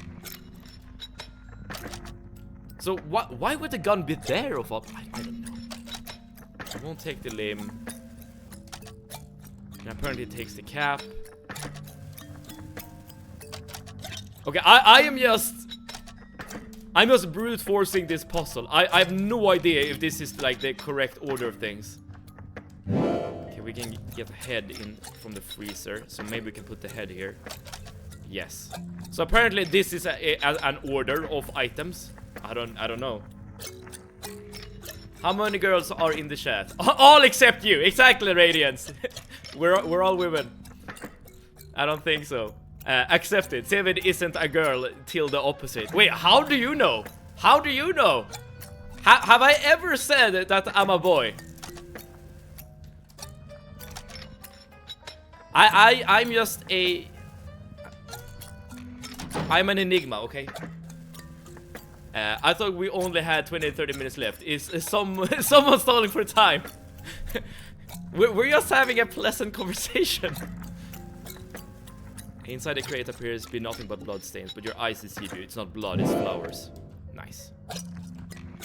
So why would the gun be there of all? I don't know. I won't take the limb. And apparently it takes the cap. Okay, I'm just brute forcing this puzzle. I have no idea if this is like the correct order of things. Okay, we can get the head in from the freezer. So maybe we can put the head here. Yes. So apparently this is an order of items. I don't know. How many girls are in the chat? All except you. Exactly, Radiance. we're all women. I don't think so. Accept it. Seven isn't a girl till the opposite. Wait, how do you know? How do you know? Have I ever said that I'm a boy? I'm just a... I'm an enigma, okay? I thought we only had 20-30 minutes left. Is someone stalling for time? We're just having a pleasant conversation. Inside the crate appears to be nothing but blood stains, but your eyes deceive you. It's not blood, it's flowers. Nice.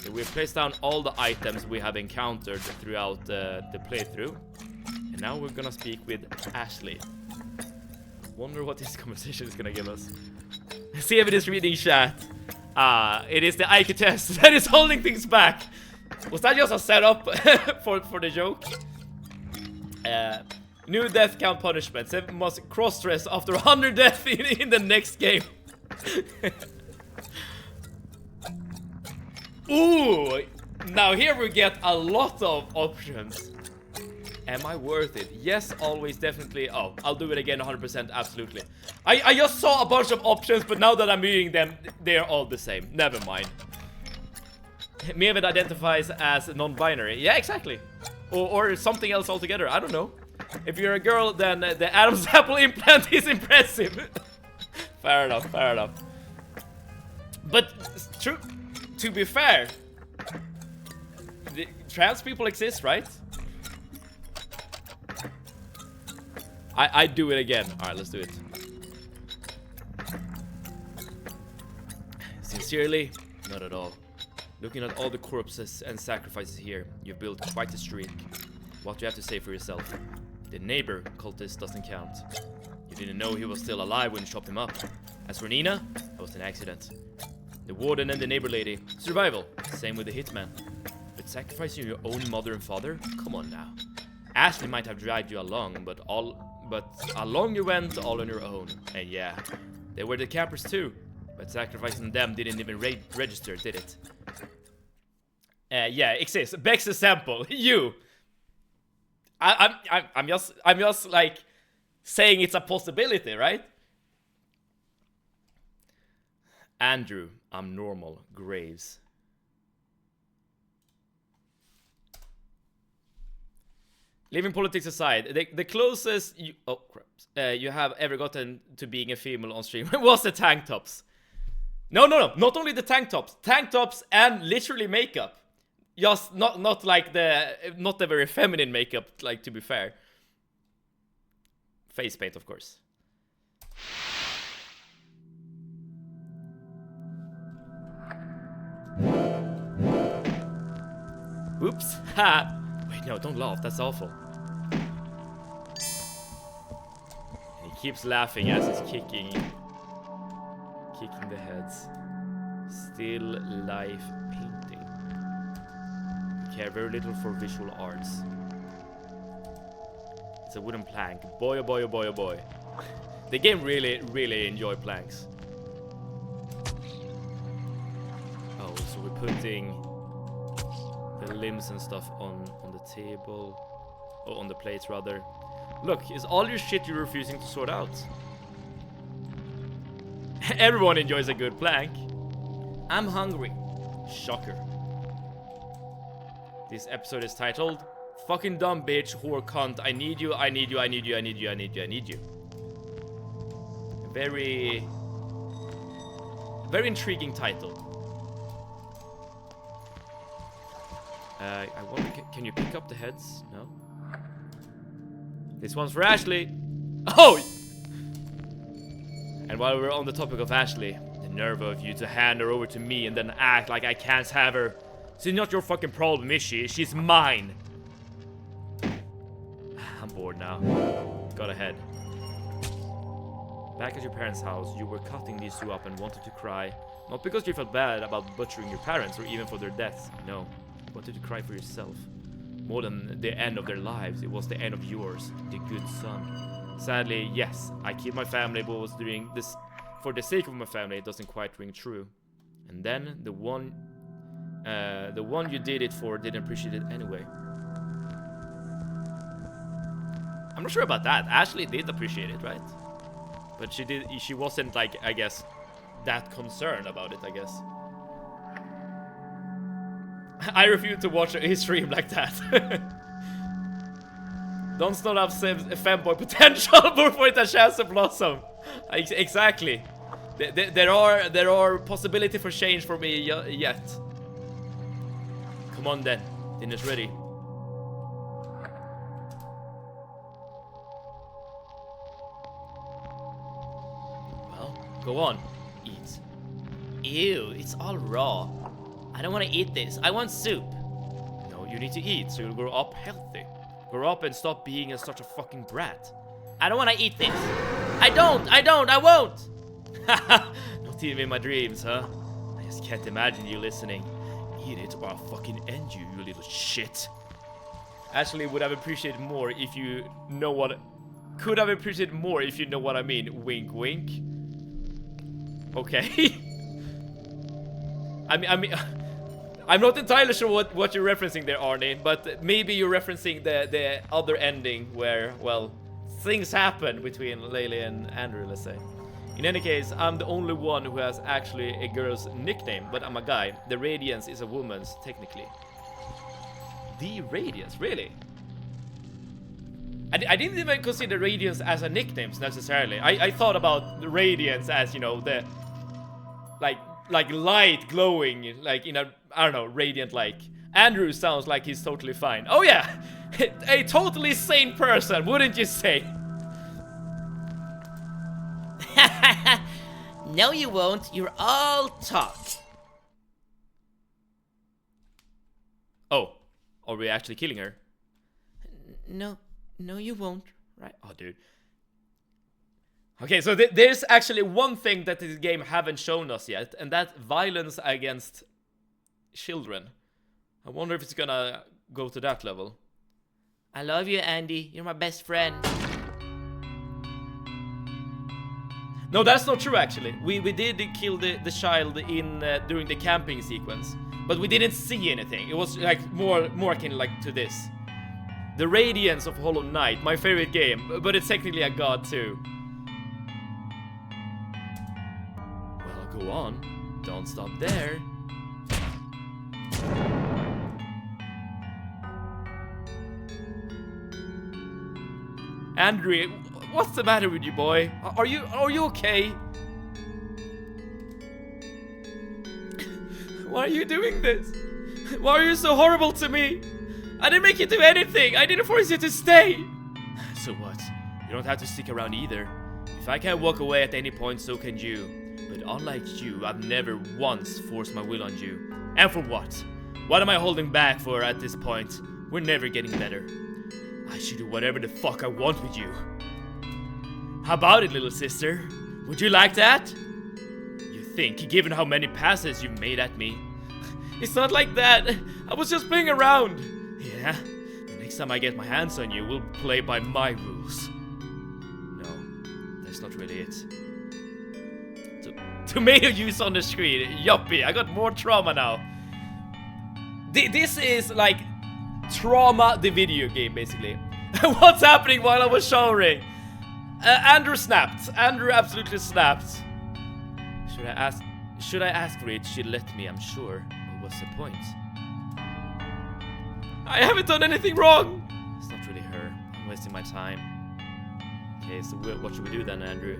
So we've placed down all the items we have encountered throughout the playthrough. And now we're gonna speak with Ashley. Wonder what this conversation is gonna give us. See if it is reading chat. It is the IQ test that is holding things back. Was that just a setup for the joke? New death count punishment. Seven must cross-dress after 100 death in the next game. Ooh! Now here we get a lot of options. Am I worth it? Yes, always, definitely. Oh, I'll do it again 100%, absolutely. I just saw a bunch of options, but now that I'm reading them, they're all the same. Never mind. Meved identifies as non-binary. Yeah, exactly. Or something else altogether. I don't know. If you're a girl, then the Adam's apple implant is impressive. Fair enough, fair enough. But true, to be fair, trans people exist, right? I'd do it again. Alright, let's do it. Sincerely, not at all. Looking at all the corpses and sacrifices here, you've built quite a streak. What do you have to say for yourself? The neighbor cultist doesn't count. You didn't know he was still alive when you chopped him up. As for Nina, that was an accident. The warden and the neighbor lady, survival. Same with the hitman. But sacrificing your own mother and father? Come on now. Ashley might have dragged you along, but along you went all on your own. And yeah, they were the campers too. But sacrificing them didn't even register, did it? Yeah, exists. Beck's example. You. I'm just like saying it's a possibility, right? Andrew, I'm normal. Graves. Leaving politics aside, the closest you, you have ever gotten to being a female on stream was the tank tops. No, not only the tank tops and literally makeup. Just not like not the very feminine makeup, like, to be fair. Face paint, of course. Oops. Ha. Wait, no, don't laugh. That's awful. And he keeps laughing as he's kicking the heads. Still life painting. You care very little for visual arts. It's a wooden plank. Boy, oh boy, oh boy, oh boy. The game really enjoy planks. Oh, so we're putting the limbs and stuff on the table. Or on the plates, rather. Look, is all your shit you're refusing to sort out? Everyone enjoys a good plank. I'm hungry. Shocker. This episode is titled Fucking Dumb Bitch, Whore Cunt, I Need You, I Need You, I Need You, I Need You, I Need You, I Need You. Very intriguing title. I wonder, can you pick up the heads? No? This one's for Ashley. Oh! And while we're on the topic of Ashley, the nerve of you to hand her over to me and then act like I can't have her. She's not your fucking problem, is she? She's mine. I'm bored now. Got ahead. Back at your parents' house, you were cutting these two up and wanted to cry. Not because you felt bad about butchering your parents or even for their deaths. No. You wanted to cry for yourself. More than the end of their lives, it was the end of yours, the good son. Sadly, yes, I killed my family, but was doing this for the sake of my family. It doesn't quite ring true. And then the one you did it for didn't appreciate it anyway. I'm not sure about that. Ashley did appreciate it, right? But she wasn't, like, I guess, that concerned about it, I guess. I refuse to watch a stream like that. Don't not have femboy potential for it a chance to blossom. Exactly. There are possibility for change for me yet. Come on then, dinner's ready. Well, go on, eat. Ew, it's all raw. I don't want to eat this. I want soup. No, you need to eat so you'll grow up healthy. Grow up and stop being such a fucking brat. I don't want to eat this. I won't. Not even in my dreams, huh? I just can't imagine you listening. Eat it or I'll fucking end you, you little shit. Actually, would have appreciated more if you know what... Could have appreciated more if you know what I mean. Wink, wink. Okay. I mean, I'm not entirely sure what you're referencing there, Arnie, but maybe you're referencing the other ending where, well, things happen between Leyley and Andrew, let's say. In any case, I'm the only one who has actually a girl's nickname, but I'm a guy. The Radiance is a woman's, technically. The Radiance, really? I didn't even consider Radiance as a nickname, necessarily. I thought about the Radiance as, you know, the... Like light glowing, like in a, I don't know, radiant like. Andrew sounds like he's totally fine. Oh yeah, a totally sane person, wouldn't you say? No you won't, you're all talk. Oh, are we actually killing her? No you won't, right? Oh dude. Okay, so there's actually one thing that this game haven't shown us yet, and that's violence against children. I wonder if it's gonna go to that level. I love you, Andy. You're my best friend. No, that's not true, actually. We did kill the child in during the camping sequence, but we didn't see anything. It was like more akin like to this. The Radiance of Hollow Knight, my favorite game, but it's technically a god too. Go on, don't stop there. Andrew, what's the matter with you, boy? Are you okay? Why are you doing this? Why are you so horrible to me? I didn't make you do anything. I didn't force you to stay. So what? You don't have to stick around either. If I can walk away at any point, so can you. But unlike you, I've never once forced my will on you. And for what? What am I holding back for at this point? We're never getting better. I should do whatever the fuck I want with you. How about it, little sister? Would you like that? You think, given how many passes you've made at me? It's not like that. I was just playing around. Yeah? The next time I get my hands on you, we'll play by my rules. No, that's not really it. Tomato juice on the screen. Yuppie, I got more trauma now. This is like Trauma the video game, basically. What's happening while I was showering? Andrew snapped. Andrew absolutely snapped. Should I ask for it? She'd let me, I'm sure. But what's the point? I haven't done anything wrong. It's not really her. I'm wasting my time. Okay, so what should we do then, Andrew?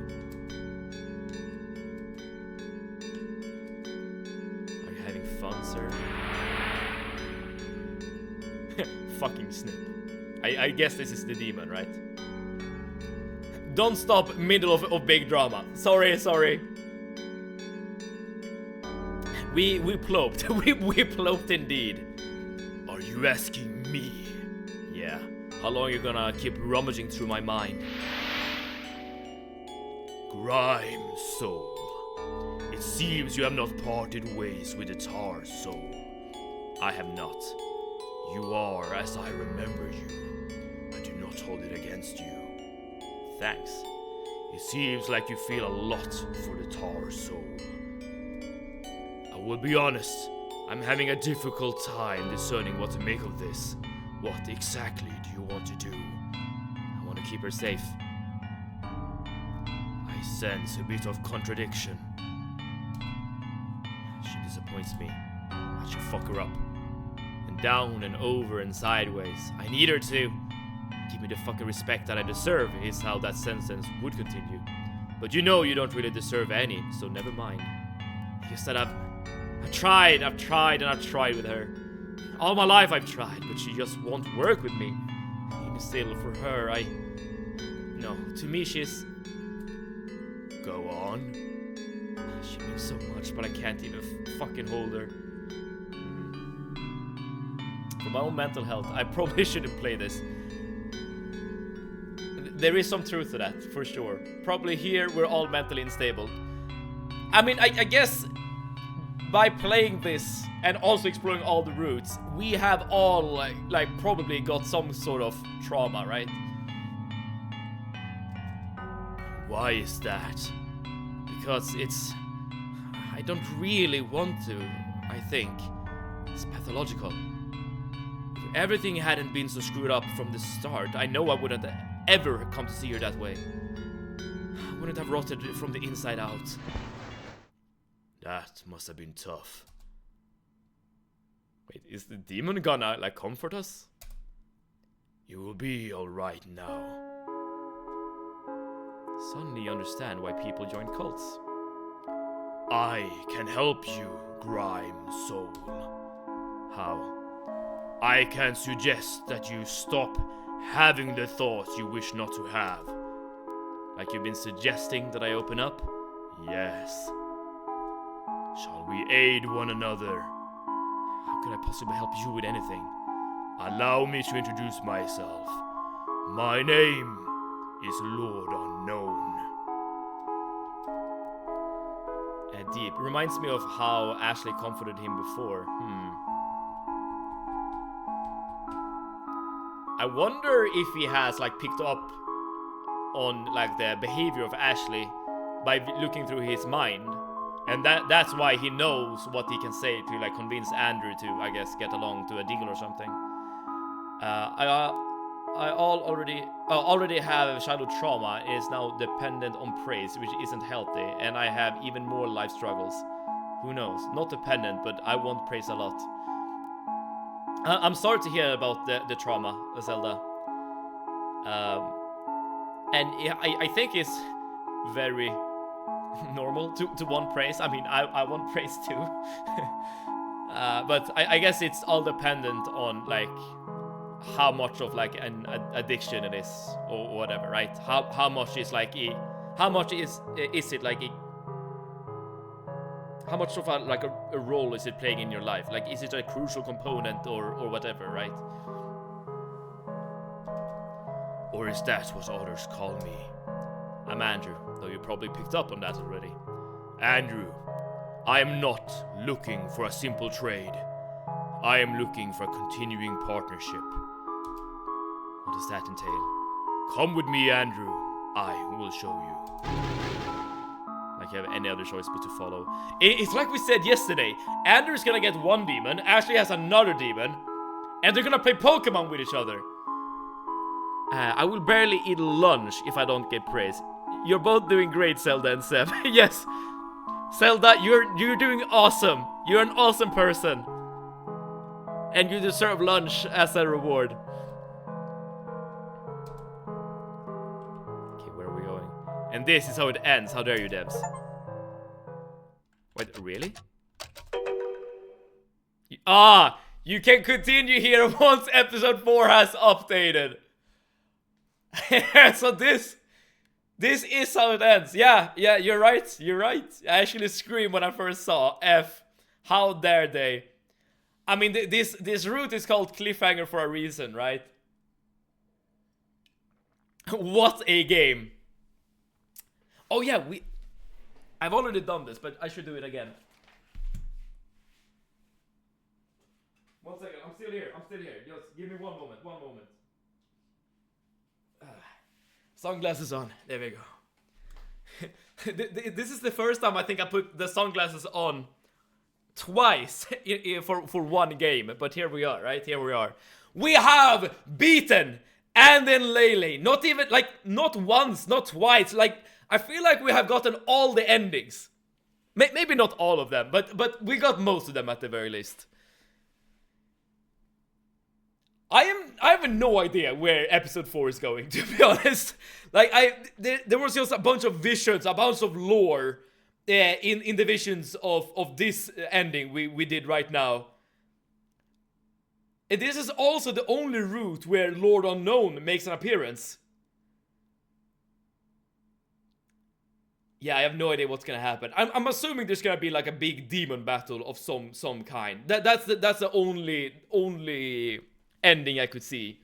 Are you having fun, sir? Fucking snip. I guess this is the demon, right? Don't stop middle of big drama. Sorry. We ploped. we ploped indeed. Are you asking me? Yeah. How long are you gonna keep rummaging through my mind? Grime soul. It seems you have not parted ways with the tar soul. I have not.
You are as I remember you. I do not hold it against you.
Thanks.
It seems like you feel a lot for the Tar soul. I will be honest, I'm having a difficult time discerning what to make of this. What exactly do you want to do?
I want to keep her safe.
I sense a bit of contradiction.
She disappoints me. I should fuck her up. And down and over and sideways. I need her to give me the fucking respect that I deserve, is how that sentence would continue. But you know you don't really deserve any, so never mind. Just that I've tried with her. All my life I've tried, but she just won't work with me. Even still, for her, no, to me she's...
Go on.
She means so much, but I can't even fucking hold her. For my own mental health, I probably shouldn't play this. There is some truth to that, for sure. Probably here, we're all mentally unstable. I mean, I guess by playing this and also exploring all the routes, we have all, like probably got some sort of trauma, right?
Why is that?
Because I don't really want to, I think. It's pathological. If everything hadn't been so screwed up from the start, I know I wouldn't ever come to see her that way. I wouldn't have rotted from the inside out.
That must have been tough.
Wait, is the demon gonna, like, comfort us?
You will be alright now.
Suddenly you understand why people join cults.
I can help you, Grime Soul.
How?
I can suggest that you stop having the thoughts you wish not to have.
Like you've been suggesting that I open up?
Yes. Shall we aid one another?
How could I possibly help you with anything?
Allow me to introduce myself. My name is Lord Unknown.
Deep. Reminds me of how Ashley comforted him before. I wonder if he has, like, picked up on, like, the behavior of Ashley by looking through his mind. And that's why he knows what he can say to, like, convince Andrew to, I guess, get along to a deal or something. I already have childhood trauma and is now dependent on praise, which isn't healthy, and I have even more life struggles. Who knows? Not dependent, but I want praise a lot. I'm sorry to hear about the trauma, Zelda. And I think it's very normal to want praise. I mean, I want praise too. But I guess it's all dependent on, like, how much of, like, an addiction it is or whatever, right? How much is, like, how much is it, like, how much of a role is it playing in your life? Like, is it a crucial component or whatever, right?
Or is that what others call me?
I'm Andrew, though you probably picked up on that already.
Andrew, I am not looking for a simple trade. I am looking for a continuing partnership.
What does that entail?
Come with me, Andrew. I will show you.
Like you have any other choice but to follow. It's like we said yesterday. Andrew's gonna get one demon, Ashley has another demon, and they're gonna play Pokemon with each other. I will barely eat lunch if I don't get praise. You're both doing great, Zelda and Seb. Yes, Zelda, you're doing awesome. You're an awesome person. And you deserve lunch as a reward. Okay, where are we going? And this is how it ends. How dare you, devs? Wait, really? You can continue here once episode 4 has updated. So this is how it ends. Yeah, you're right. I actually screamed when I first saw F. How dare they? I mean, this route is called Cliffhanger for a reason, right? What a game. Oh yeah, I've already done this, but I should do it again. 1 second, I'm still here. Just give me one moment. Sunglasses on. There we go. This is the first time I think I put the sunglasses on twice for one game. But here we are, right? Here we are. We have beaten and then Leyley. Not even, like, not once, not twice. Like, I feel like we have gotten all the endings. Maybe not all of them, but we got most of them at the very least. I have no idea where episode 4 is going, to be honest. Like, there was just a bunch of visions, a bunch of lore in the visions of this ending we did right now. And this is also the only route where Lord Unknown makes an appearance. Yeah, I have no idea what's gonna happen. I'm assuming there's gonna be like a big demon battle of some kind. That's the only ending I could see.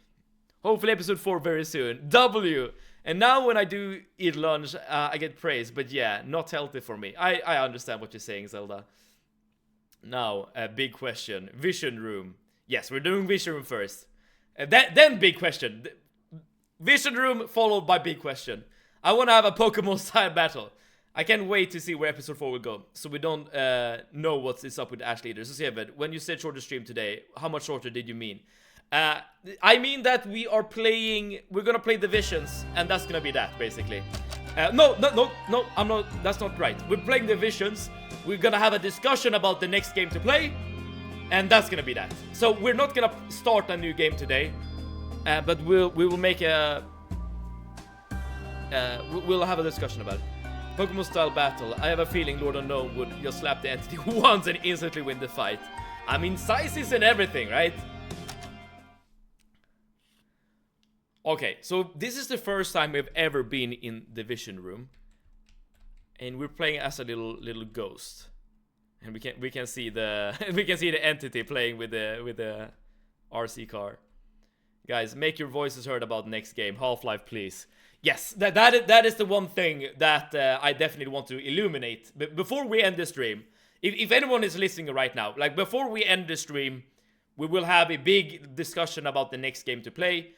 Hopefully episode 4 very soon. W. And now when I do eat lunch, I get praise. But yeah, not healthy for me. I understand what you're saying, Zelda. Now, a big question. Vision room. Yes, we're doing vision room first. Then big question. Vision room followed by big question. I want to have a Pokemon style battle. I can't wait to see where episode 4 will go. So we don't know what's up with Ash Leaders. So Seven, when you said shorter stream today, how much shorter did you mean? I mean that we're gonna play Divisions, and that's gonna be that, basically. No, that's not right. We're playing Divisions, we're gonna have a discussion about the next game to play, and that's gonna be that. So we're not gonna start a new game today, but we will make a... we'll have a discussion about it. Pokemon style battle. I have a feeling Lord Unknown would just slap the entity once and instantly win the fight. I mean, sizes and everything, right? Okay, so this is the first time we've ever been in the vision room, and we're playing as a little ghost, and we can see the the entity playing with the RC car. Guys, make your voices heard about next game, Half-Life, please. Yes, that is the one thing that I definitely want to illuminate. But before we end the stream, if anyone is listening right now, like before we end the stream, we will have a big discussion about the next game to play.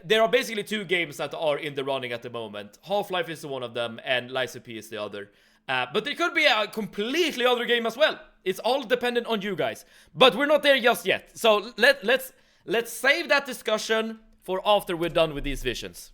There are basically 2 games that are in the running at the moment. Half-Life is one of them, and Lies of P is the other. But there could be a completely other game as well. It's all dependent on you guys. But we're not there just yet. So let's save that discussion for after we're done with these visions.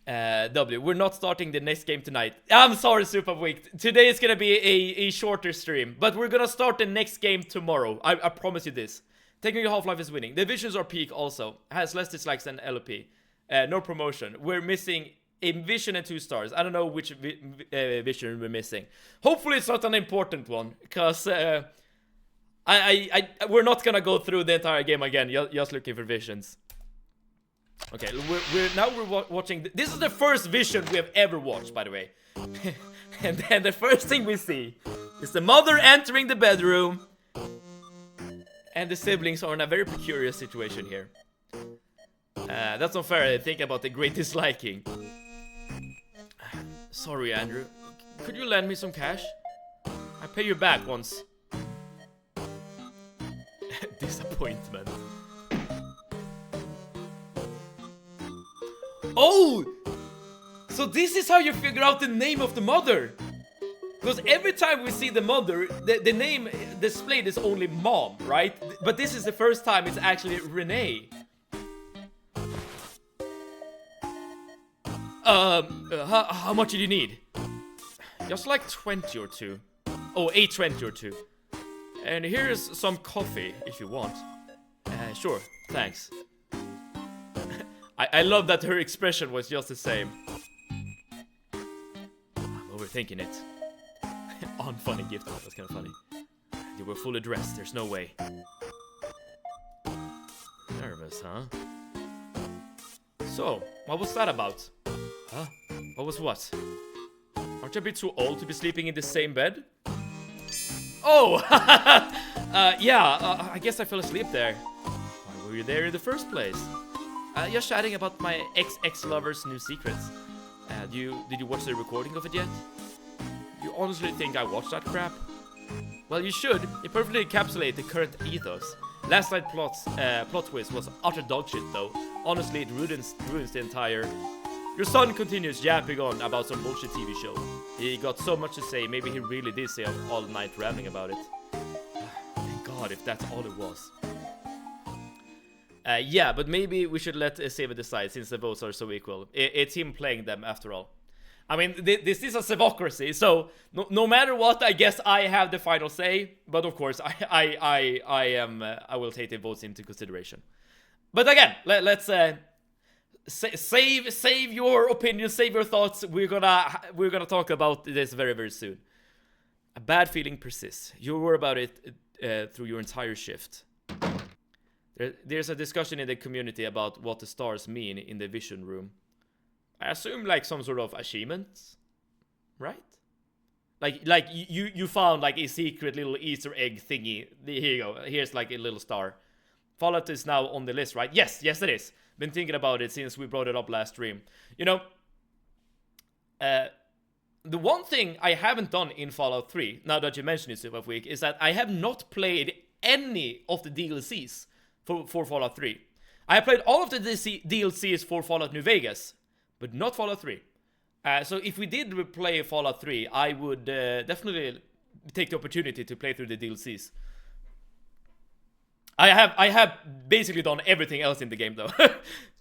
W, we're not starting the next game tonight. I'm sorry, Super Weak. Today is gonna be a shorter stream, but we're gonna start the next game tomorrow. I promise you this. Technically, Half-Life is winning. The visions are peak also. Has less dislikes than LP. No promotion. We're missing a vision and 2 stars. I don't know which vision we're missing. Hopefully it's not an important one, because we're not gonna go through the entire game again just looking for visions. Okay, we're watching. This is the first vision we have ever watched, by the way. And then the first thing we see is the mother entering the bedroom, and the siblings are in a very precarious situation here. That's not fair. I think about the great disliking. Sorry, Andrew. Could you lend me some cash? I pay you back once. Disappointment. Oh! So this is how you figure out the name of the mother! Because every time we see the mother, the name displayed is only Mom, right? But this is the first time it's actually Renee. How much did you need? Just like 20 or 2. Oh, 820 or 2. And here's some coffee, if you want. Sure, thanks. I love that her expression was just the same. I'm overthinking it. Unfunny gift, that's kind of funny. You were fully dressed, there's no way. Nervous, huh? So, what was that about? Huh? What was what? Aren't you a bit too old to be sleeping in the same bed? Oh! Yeah, I guess I fell asleep there. Why were you there in the first place? Just chatting about my ex-lover's new secrets. Did you watch the recording of it yet? You honestly think I watched that crap? Well, you should. It perfectly encapsulates the current ethos. Last night's plot twist was utter dog shit, though. Honestly, it ruins the entire... Your son continues yapping on about some bullshit TV show. He got so much to say, maybe he really did stay up all night rambling about it. Thank God, if that's all it was. Yeah, but maybe we should let Seba decide, since the votes are so equal. It's him playing them, after all. I mean, this is a Sevocracy, so no matter what, I guess I have the final say. But of course, I will take the votes into consideration. But again, let's save your opinion, save your thoughts. We're gonna talk about this very, very soon. A bad feeling persists. You worry about it through your entire shift. There's a discussion in the community about what the stars mean in the vision room. I assume like some sort of achievements, right? Like you found like a secret little Easter egg thingy. Here you go. Here's like a little star. Fallout is now on the list, right? Yes, it is. Been thinking about it since we brought it up last stream. You know, the one thing I haven't done in Fallout 3, now that you mention it, Super Week, is that I have not played any of the DLCs for Fallout 3. I have played all of the DLCs for Fallout New Vegas, but not Fallout 3. So if we did play Fallout 3, I would definitely take the opportunity to play through the DLCs. I have basically done everything else in the game though.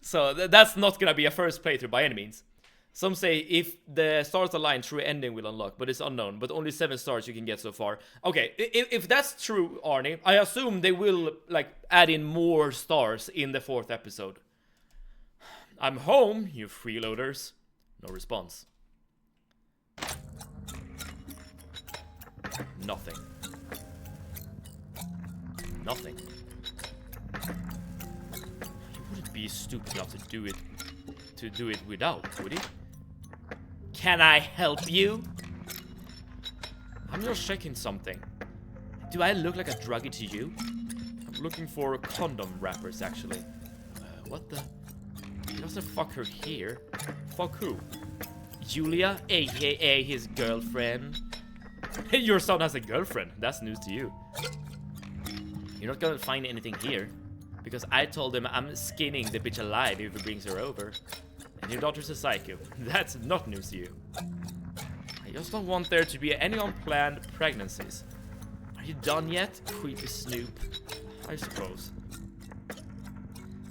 So that's not gonna be a first playthrough by any means. Some say if the stars align, true ending will unlock, but it's unknown. But only 7 stars you can get so far. Okay, if that's true, Arnie, I assume they will like add in more stars in the 4th episode. I'm home, you freeloaders. No response. Nothing. Nothing. He wouldn't be stupid enough to do it without, would he? Can I help you? I'm just checking something. Do I look like a druggie to you? I'm looking for condom wrappers, actually. What the? He doesn't fuck her here. Fuck who? Julia, aka his girlfriend. Your son has a girlfriend. That's news to you. You're not gonna find anything here. Because I told him I'm skinning the bitch alive if he brings her over. And your daughter's a psycho. That's not news to you. I just don't want there to be any unplanned pregnancies. Are you done yet, creepy snoop? I suppose.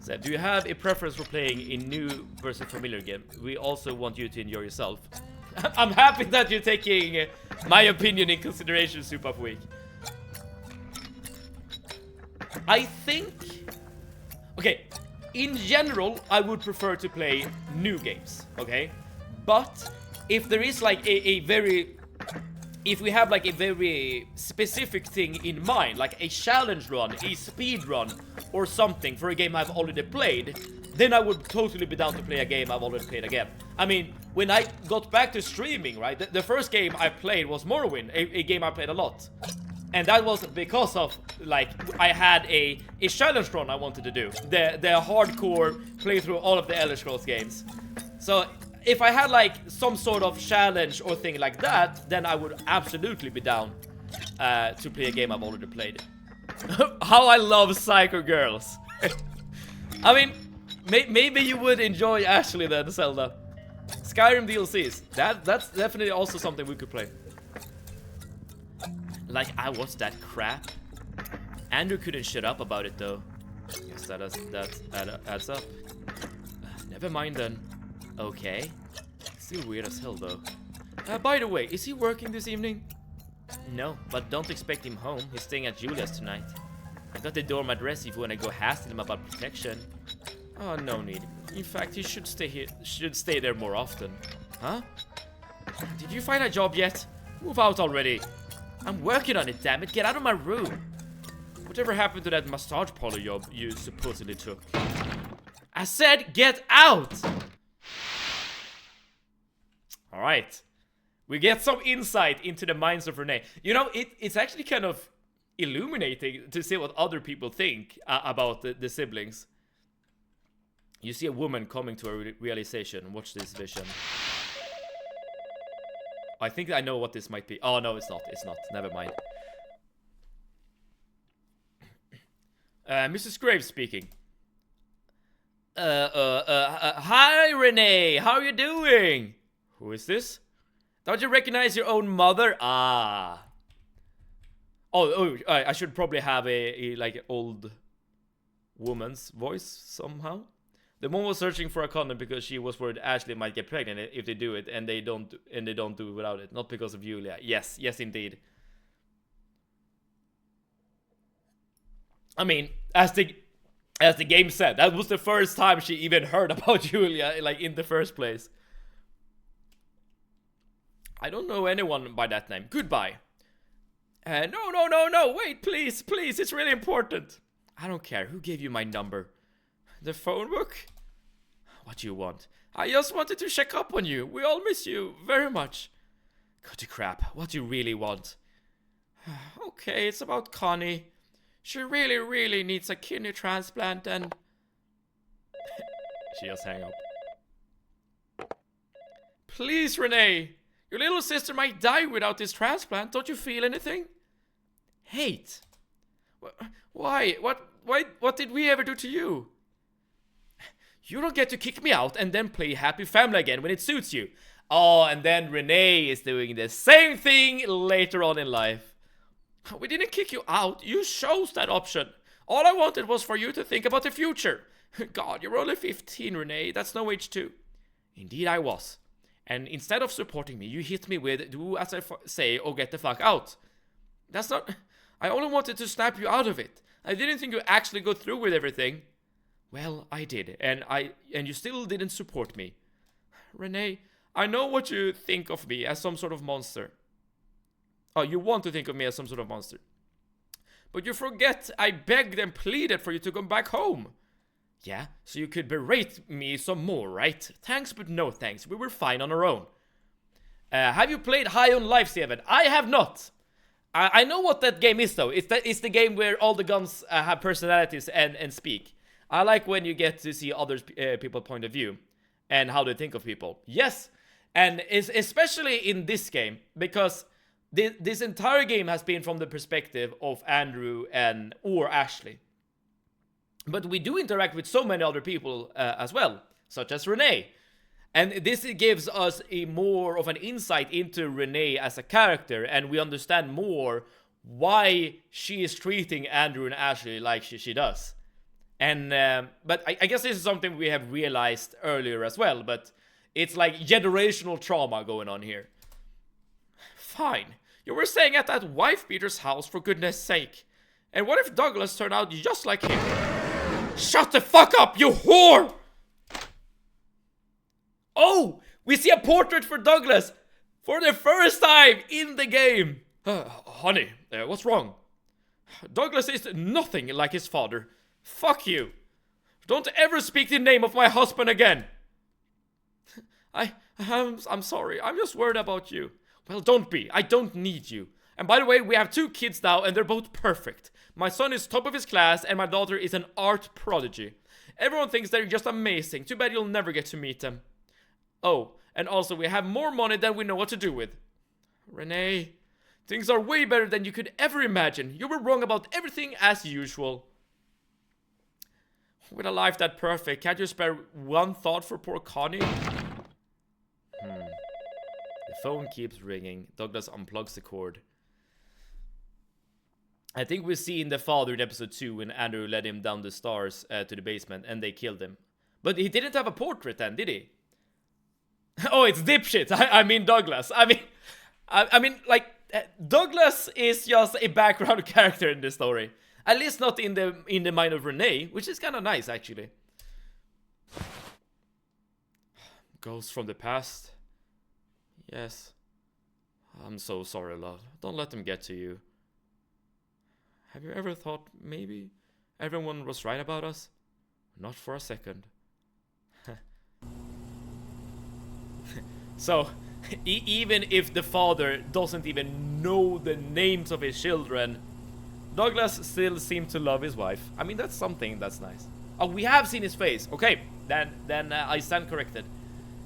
So, do you have a preference for playing a new versus familiar game? We also want you to enjoy yourself. I'm happy that you're taking my opinion in consideration, Super Week. I think... Okay, in general, I would prefer to play new games, okay? But if there is like a very... If we have like a very specific thing in mind, like a challenge run, a speed run, or something for a game I've already played, then I would totally be down to play a game I've already played again. I mean, when I got back to streaming, right, the first game I played was Morrowind, a game I played a lot. And that was because of, like, I had a challenge run I wanted to do. The hardcore playthrough all of the Elder Scrolls games. So, if I had, like, some sort of challenge or thing like that, then I would absolutely be down to play a game I've already played. How I love Psycho Girls. I mean, maybe you would enjoy Ashley then, Zelda. Skyrim DLCs. That's definitely also something we could play. Like, I watched that crap. Andrew couldn't shut up about it, though. Guess that adds up. Never mind, then. Okay. Still weird as hell, though. By the way, is he working this evening? No, but don't expect him home. He's staying at Julia's tonight. I got the dorm address if you want to go hassle him about protection. Oh, no need. In fact, he should stay here. Should stay there more often. Huh? Did you find a job yet? Move out already. I'm working on it, damn it. Get out of my room. Whatever happened to that massage parlor job you supposedly took? I said get out! Alright. We get some insight into the minds of Renee. You know, it's actually kind of illuminating to see what other people think about the siblings. You see a woman coming to a realization. Watch this vision. I think I know what this might be. Oh, no, it's not. It's not. Never mind. Mrs. Graves speaking. Hi, Renee. How are you doing? Who is this? Don't you recognize your own mother? Ah. I should probably have a like old woman's voice somehow. The mom was searching for a condom because she was worried Ashley might get pregnant if they do it, and they don't do it without it. Not because of Julia. Yes, indeed. I mean, as the game said, that was the first time she even heard about Julia, like, in the first place. I don't know anyone by that name. Goodbye. No, wait, please, it's really important. I don't care. Who gave you my number? The phone book? What do you want? I just wanted to check up on you. We all miss you very much. Go to crap. What do you really want? Okay, it's about Connie. She really needs a kidney transplant and... She just hang up. Please, Renee. Your little sister might die without this transplant. Don't you feel anything? Hate? Why? What did we ever do to you? You don't get to kick me out and then play Happy Family again when it suits you. Oh, and then Renee is doing the same thing later on in life. We didn't kick you out. You chose that option. All I wanted was for you to think about the future. God, you're only 15, Renee. That's no age too. Indeed, I was. And instead of supporting me, you hit me with, do as I say or get the fuck out. That's not... I only wanted to snap you out of it. I didn't think you'd actually go through with everything. Well, I did, and you still didn't support me. Renee, I know what you think of me as some sort of monster. Oh, you want to think of me as some sort of monster. But you forget I begged and pleaded for you to come back home. Yeah, so you could berate me some more, right? Thanks, but no thanks. We were fine on our own. Have you played High on Life 7? I have not. I know what that game is, though. It's the game where all the guns have personalities and speak. I like when you get to see other people's point of view and how they think of people. Yes, and especially in this game, because this entire game has been from the perspective of Andrew or Ashley. But we do interact with so many other people as well, such as Renee. And this gives us a more of an insight into Renee as a character, and we understand more why she is treating Andrew and Ashley like she does. And but I guess this is something we have realized earlier as well, but it's like generational trauma going on here. Fine. You were staying at that wife-beater's house, for goodness sake. And what if Douglas turned out just like him? Shut the fuck up, you whore! Oh! We see a portrait for Douglas! For the first time in the game! Honey, what's wrong? Douglas is nothing like his father. Fuck you! Don't ever speak the name of my husband again! I'm sorry, I'm just worried about you. Well, don't be. I don't need you. And by the way, we have 2 kids now, and they're both perfect. My son is top of his class, and my daughter is an art prodigy. Everyone thinks they're just amazing. Too bad you'll never get to meet them. Oh, and also we have more money than we know what to do with. Renee, things are way better than you could ever imagine. You were wrong about everything as usual. With a life that perfect, can't you spare one thought for poor Connie? The phone keeps ringing. Douglas unplugs the cord. I think we've seen the father in episode 2 when Andrew led him down the stairs to the basement and they killed him. But he didn't have a portrait then, did he? Oh, it's dipshit. I mean Douglas. I mean, like, Douglas is just a background character in this story. At least not in the mind of Renee, which is kind of nice, actually. Ghosts from the past. Yes. I'm so sorry, love. Don't let them get to you. Have you ever thought maybe everyone was right about us? Not for a second. So, even if the father doesn't even know the names of his children, Douglas still seems to love his wife. I mean, that's something that's nice. Oh, we have seen his face. Okay, then I stand corrected.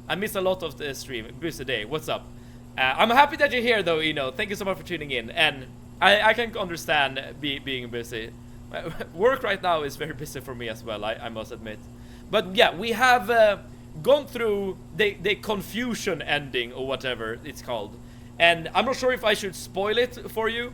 I missed a lot of the stream. Busy day. What's up? I'm happy that you're here, though, Eno. Thank you so much for tuning in. And I can understand being busy. Work right now is very busy for me as well, I must admit. But yeah, we have gone through the confusion ending, or whatever it's called. And I'm not sure if I should spoil it for you.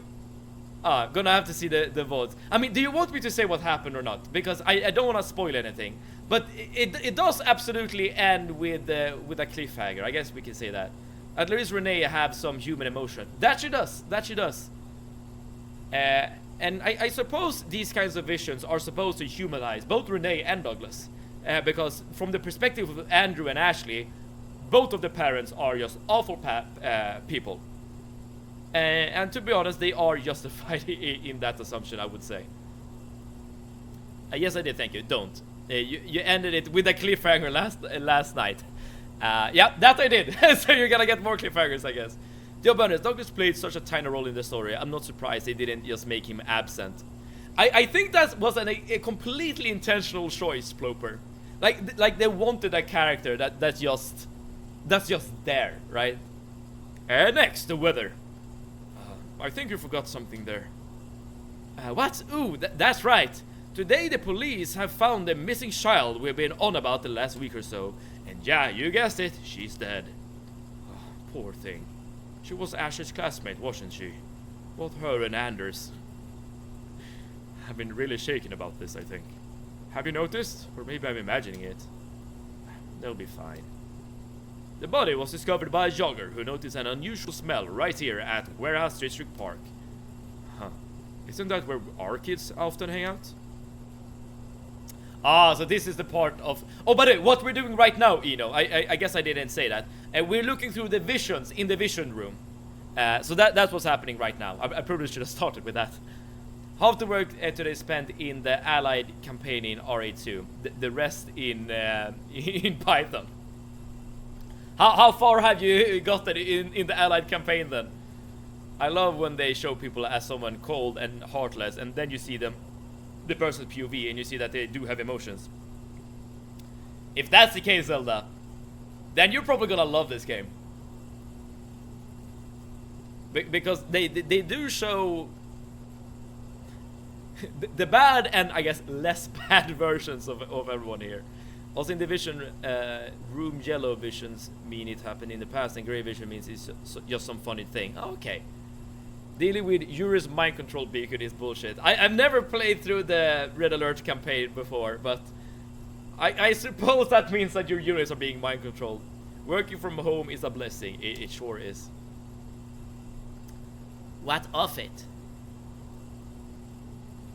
Gonna have to see the votes. I mean, do you want me to say what happened or not? Because I don't want to spoil anything. But it does absolutely end with a cliffhanger. I guess we can say that. At least Renee have some human emotion. That she does. That she does. And I suppose these kinds of visions are supposed to humanize both Renee and Douglas. Because from the perspective of Andrew and Ashley, both of the parents are just awful people. And to be honest, they are justified in that assumption, I would say. Yes, I did, thank you. Don't. You ended it with a cliffhanger last night. Yeah, that I did. So you're gonna get more cliffhangers, I guess. To be honest, Douglas played such a tiny role in the story. I'm not surprised they didn't just make him absent. I think that was a completely intentional choice, Ploper. Like they wanted a character that's just there, right? Next, the weather. I think you forgot something there. What? Ooh, that's right. Today the police have found the missing child we've been on about the last week or so. And yeah, you guessed it, she's dead. Oh, poor thing. She was Ash's classmate, wasn't she? Both her and Anders have been really shaken about this, I think. Have you noticed? Or maybe I'm imagining it. They'll be fine. The body was discovered by a jogger who noticed an unusual smell right here at Warehouse District Park. Huh. Isn't that where our kids often hang out? So this is the part of... Oh, by the way, what we're doing right now, Eno, I guess I didn't say that. We're looking through the visions in the vision room. So that's what's happening right now. I probably should have started with that. Half the work today spent in the Allied campaign in RA2. The rest in Python. How far have you gotten in the Allied campaign then? I love when they show people as someone cold and heartless, and then you see them, the person's POV, and you see that they do have emotions. If that's the case, Zelda, then you're probably gonna love this game. Because they do show the bad and I guess less bad versions of everyone here. Also in the vision room, yellow visions mean it happened in the past, and gray vision means it's just some funny thing. Okay. Dealing with Yuri's mind control beacon is bullshit. I've never played through the Red Alert campaign before, but I suppose that means that your units are being mind controlled. Working from home is a blessing. It sure is. What of it?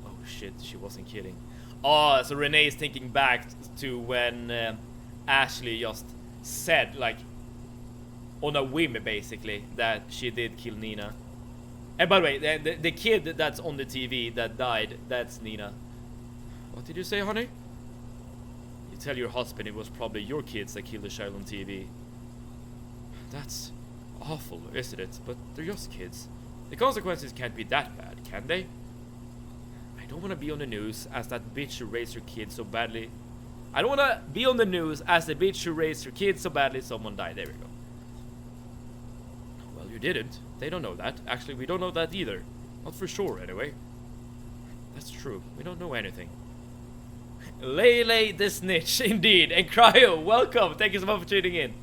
Oh shit, she wasn't kidding. Oh, so Renee is thinking back to when Ashley just said, like, on a whim basically, that she did kill Nina. And by the way, the kid that's on the TV that died, that's Nina. What did you say, honey? You tell your husband it was probably your kids that killed the child on TV. That's awful, isn't it? But they're just kids. The consequences can't be that bad, can they? I don't want to be on the news as that bitch who raised her kids so badly. I don't want to be on the news as the bitch who raised her kids so badly someone died. There we go. Well, you didn't. They don't know that. Actually, we don't know that either. Not for sure, anyway. That's true. We don't know anything. Leyley the snitch, indeed. And Cryo, welcome. Thank you so much for tuning in.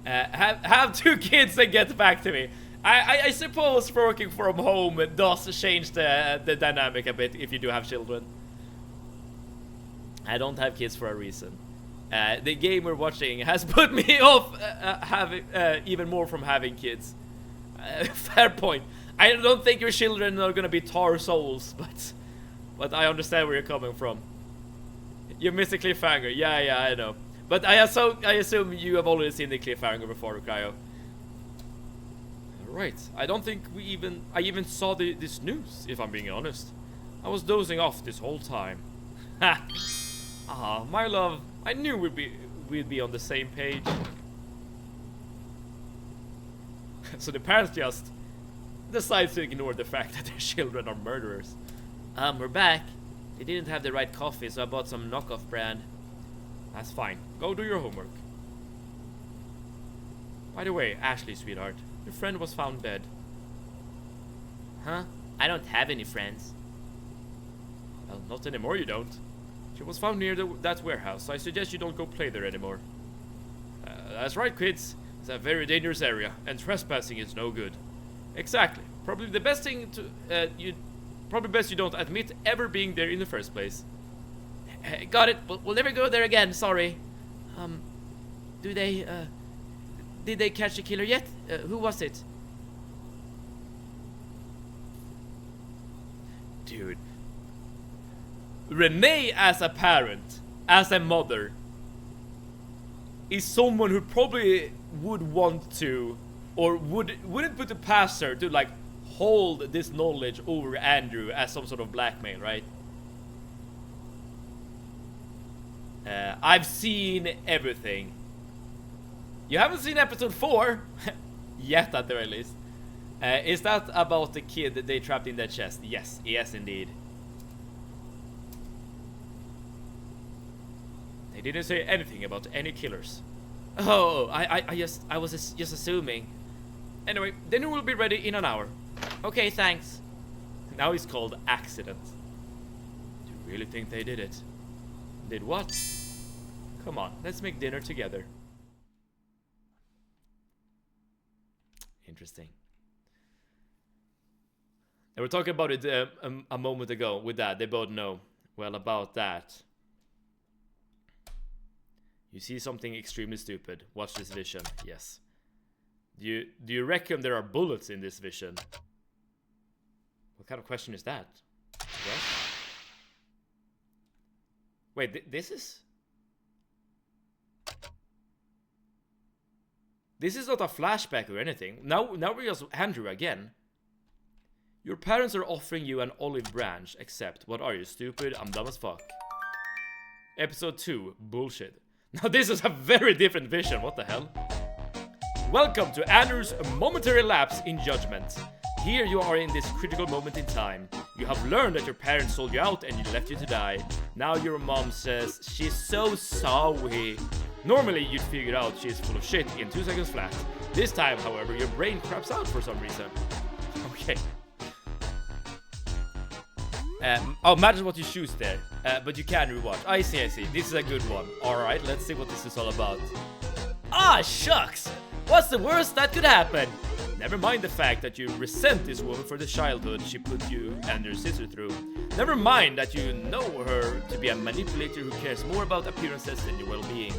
Have two kids and get back to me. I suppose working from home does change the dynamic a bit if you do have children. I don't have kids for a reason. The game we're watching has put me off having even more from having kids. Fair point. I don't think your children are gonna be tar souls, but I understand where you're coming from. You missed a cliffhanger. Yeah, I know. But I assume you have already seen the cliffhanger before, Cryo. Right. I don't think I even saw this news, if I'm being honest. I was dozing off this whole time. Ha! Ah, my love. I knew we'd be on the same page. So the parents just decide to ignore the fact that their children are murderers. We're back. They didn't have the right coffee, so I bought some knockoff brand. That's fine. Go do your homework. By the way, Ashley, sweetheart, your friend was found dead. Huh? I don't have any friends.
Well, not anymore you don't. She was found near that warehouse, so I suggest you don't go play there anymore. That's right, kids. It's a very dangerous area, and trespassing is no good. Exactly. Probably the best thing to, probably best you don't admit ever being there in the first place. Got it. We'll never go there again, sorry. Did they catch the killer yet? Who was it? Dude. Renee as a parent, as a mother, is someone who probably would want to, or wouldn't put it past her to like hold this knowledge over Andrew as some sort of blackmail, right? I've seen everything. You haven't seen episode 4 yet, at the very least. Is that about the kid that they trapped in their chest? Yes, yes, indeed. They didn't say anything about any killers. Oh, I was just assuming. Anyway, dinner will be ready in an hour. Okay, thanks. Now it's called accident. Do you really think they did it? Did what? Come on, let's make dinner together. Interesting. They were talking about it a moment ago with that. They both know. Well, about that. You see something extremely stupid. Watch this vision. Yes. Do you reckon there are bullets in this vision? What kind of question is that? Yes? Wait, this is... This is not a flashback or anything. Now we're just Andrew again. Your parents are offering you an olive branch, except, what are you, stupid? I'm dumb as fuck. Episode 2, bullshit. Now this is a very different vision, what the hell? Welcome to Andrew's momentary lapse in judgment. Here you are in this critical moment in time. You have learned that your parents sold you out and left you to die. Now your mom says she's so sorry. Normally you'd figure out she's full of shit in 2 seconds flat. This time, however, your brain craps out for some reason. Okay. Oh, imagine what you choose there. But you can rewatch. I see. This is a good one. Alright, let's see what this is all about. Ah, shucks! What's the worst that could happen? Never mind the fact that you resent this woman for the childhood she put you and your sister through. Never mind that you know her to be a manipulator who cares more about appearances than your well-being.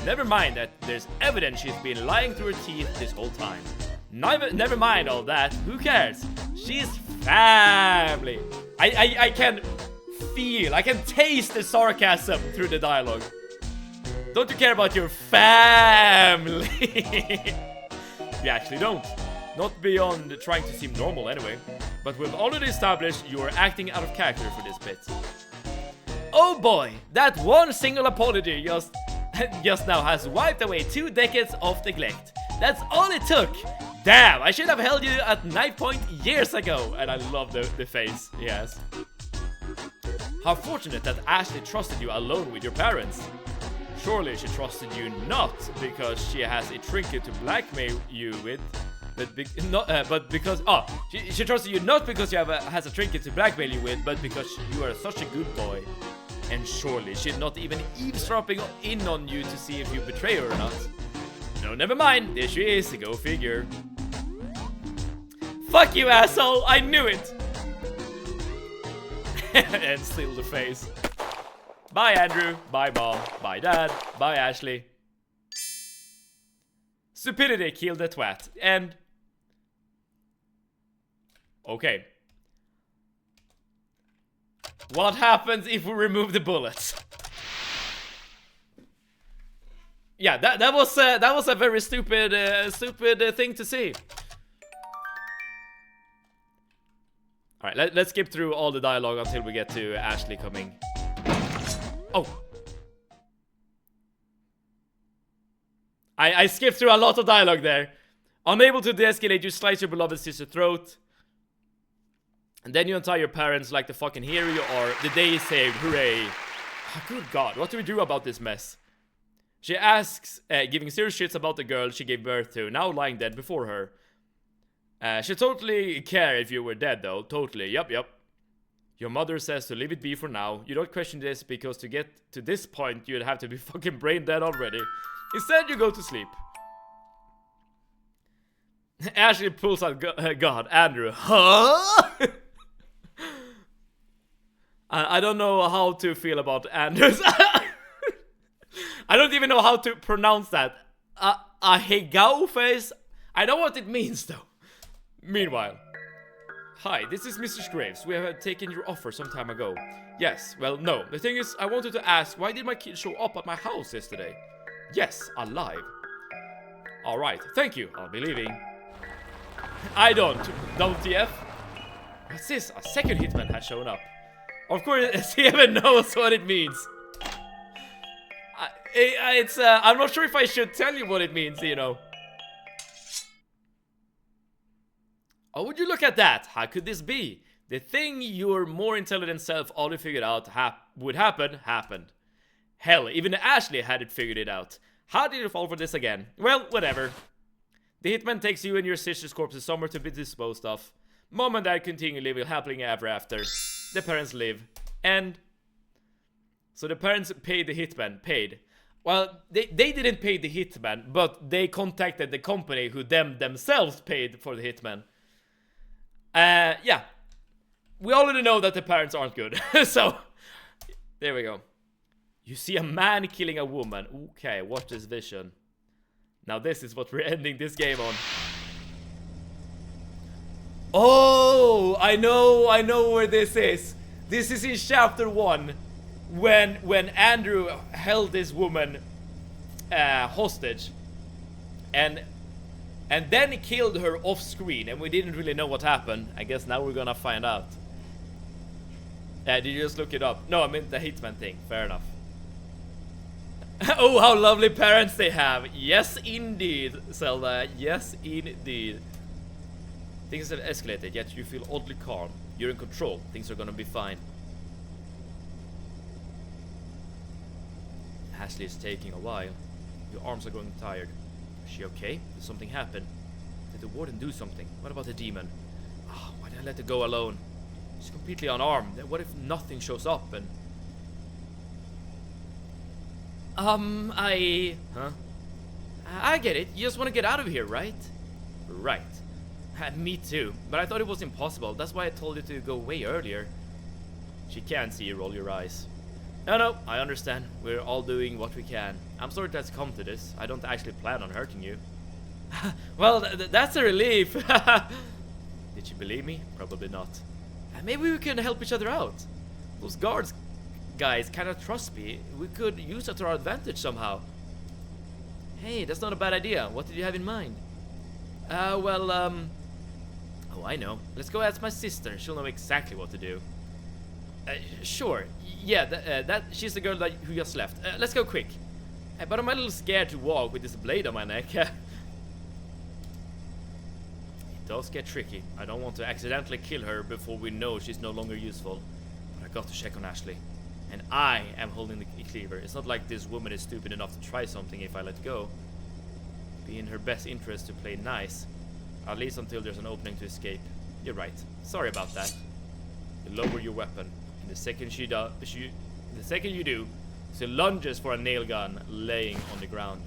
Never mind that there's evidence she's been lying through her teeth this whole time. Never mind all that. Who cares? She's family. I can feel, I can taste the sarcasm through the dialogue. Don't you care about your family? You actually don't. Not beyond trying to seem normal anyway. But we've already established you are acting out of character for this bit. Oh boy, that one single apology just now has wiped away 2 decades of neglect. That's all it took. Damn, I should have held you at knife point years ago. And I love the face he has. How fortunate that Ashley trusted you alone with your parents. Surely she trusted you not because she has a trinket to blackmail you with, but because she trusted you not because she has a trinket to blackmail you with, but because you are such a good boy. And surely she's not even eavesdropping in on you to see if you betray her or not. No, never mind. There she is. Go figure. Fuck you, asshole! I knew it. And still the face. Bye, Andrew. Bye, Mom. Bye, Dad. Bye, Ashley. Stupidity killed the twat. And... okay. What happens if we remove the bullets? Yeah, that was a very stupid thing to see. All right, let's skip through all the dialogue until we get to Ashley coming. Oh. I skipped through a lot of dialogue there. Unable to de-escalate, you slice your beloved sister's throat. And then you untie your parents like the fucking hero you are. The day is saved, hooray. Oh, good God, what do we do about this mess? She asks, giving serious shits about the girl she gave birth to, now lying dead before her. She totally care if you were dead though, totally, yup. Your mother says to leave it be for now. You don't question this because to get to this point you'd have to be fucking brain dead already. Instead you go to sleep. Ashley pulls out God, Andrew. Huh? I don't know how to feel about Andrews. I don't even know how to pronounce that. A hegao face? I know what it means though. Meanwhile. Hi, this is Mr. Graves. We have taken your offer some time ago. Yes, well, no. The thing is, I wanted to ask, why did my kid show up at my house yesterday? Yes, alive. Alright, thank you. I'll be leaving. I don't. WTF? What's this? A second hitman has shown up. Of course, he even knows what it means. I'm not sure if I should tell you what it means, you know. Oh, would you look at that? How could this be? The thing your more intelligent self already figured out would happen, happened. Hell, even Ashley hadn't figured it out. How did you fall for this again? Well, whatever. The hitman takes you and your sister's corpses somewhere to be disposed of. Mom and dad continue living happily ever after. The parents live. And... so the parents paid the hitman. Paid. Well, they didn't pay the hitman, but they contacted the company who themselves paid for the hitman. Yeah. We already know that the parents aren't good. So, there we go. You see a man killing a woman. Okay, watch this vision. Now this is what we're ending this game on. Oh, I know where this is. This is in chapter 1. When Andrew held this woman hostage. And then he killed her off screen, and we didn't really know what happened. I guess now we're gonna find out. Did you just look it up? No, I meant the hitman thing. Fair enough. Oh, how lovely parents they have. Yes, indeed, Zelda. Yes, indeed. Things have escalated, yet you feel oddly calm. You're in control. Things are gonna be fine. Ashley is taking a while. Your arms are growing tired. Is she okay? Did something happen? Did the warden do something? What about the demon? Oh, why did I let her go alone? She's completely unarmed. What if nothing shows up and... I get it. You just want to get out of here, right? Right. Me too. But I thought it was impossible. That's why I told you to go way earlier. She can't see you roll your eyes. No, I understand. We're all doing what we can. I'm sorry that's come to this. I don't actually plan on hurting you. Well, that's a relief. Did she believe me? Probably not. Maybe we can help each other out. Those guards guys kind of trust me. We could use that to our advantage somehow. Hey, that's not a bad idea. What did you have in mind? Oh, I know. Let's go ask my sister. She'll know exactly what to do. Sure. Yeah, she's the girl who just left. Let's go quick. But I'm a little scared to walk with this blade on my neck. It does get tricky. I don't want to accidentally kill her before we know she's no longer useful. But I got to check on Ashley. And I am holding the cleaver. It's not like this woman is stupid enough to try something if I let go. It'd be in her best interest to play nice. At least until there's an opening to escape. You're right. Sorry about that. You lower your weapon. And the second you do, she lunges for a nail gun laying on the ground.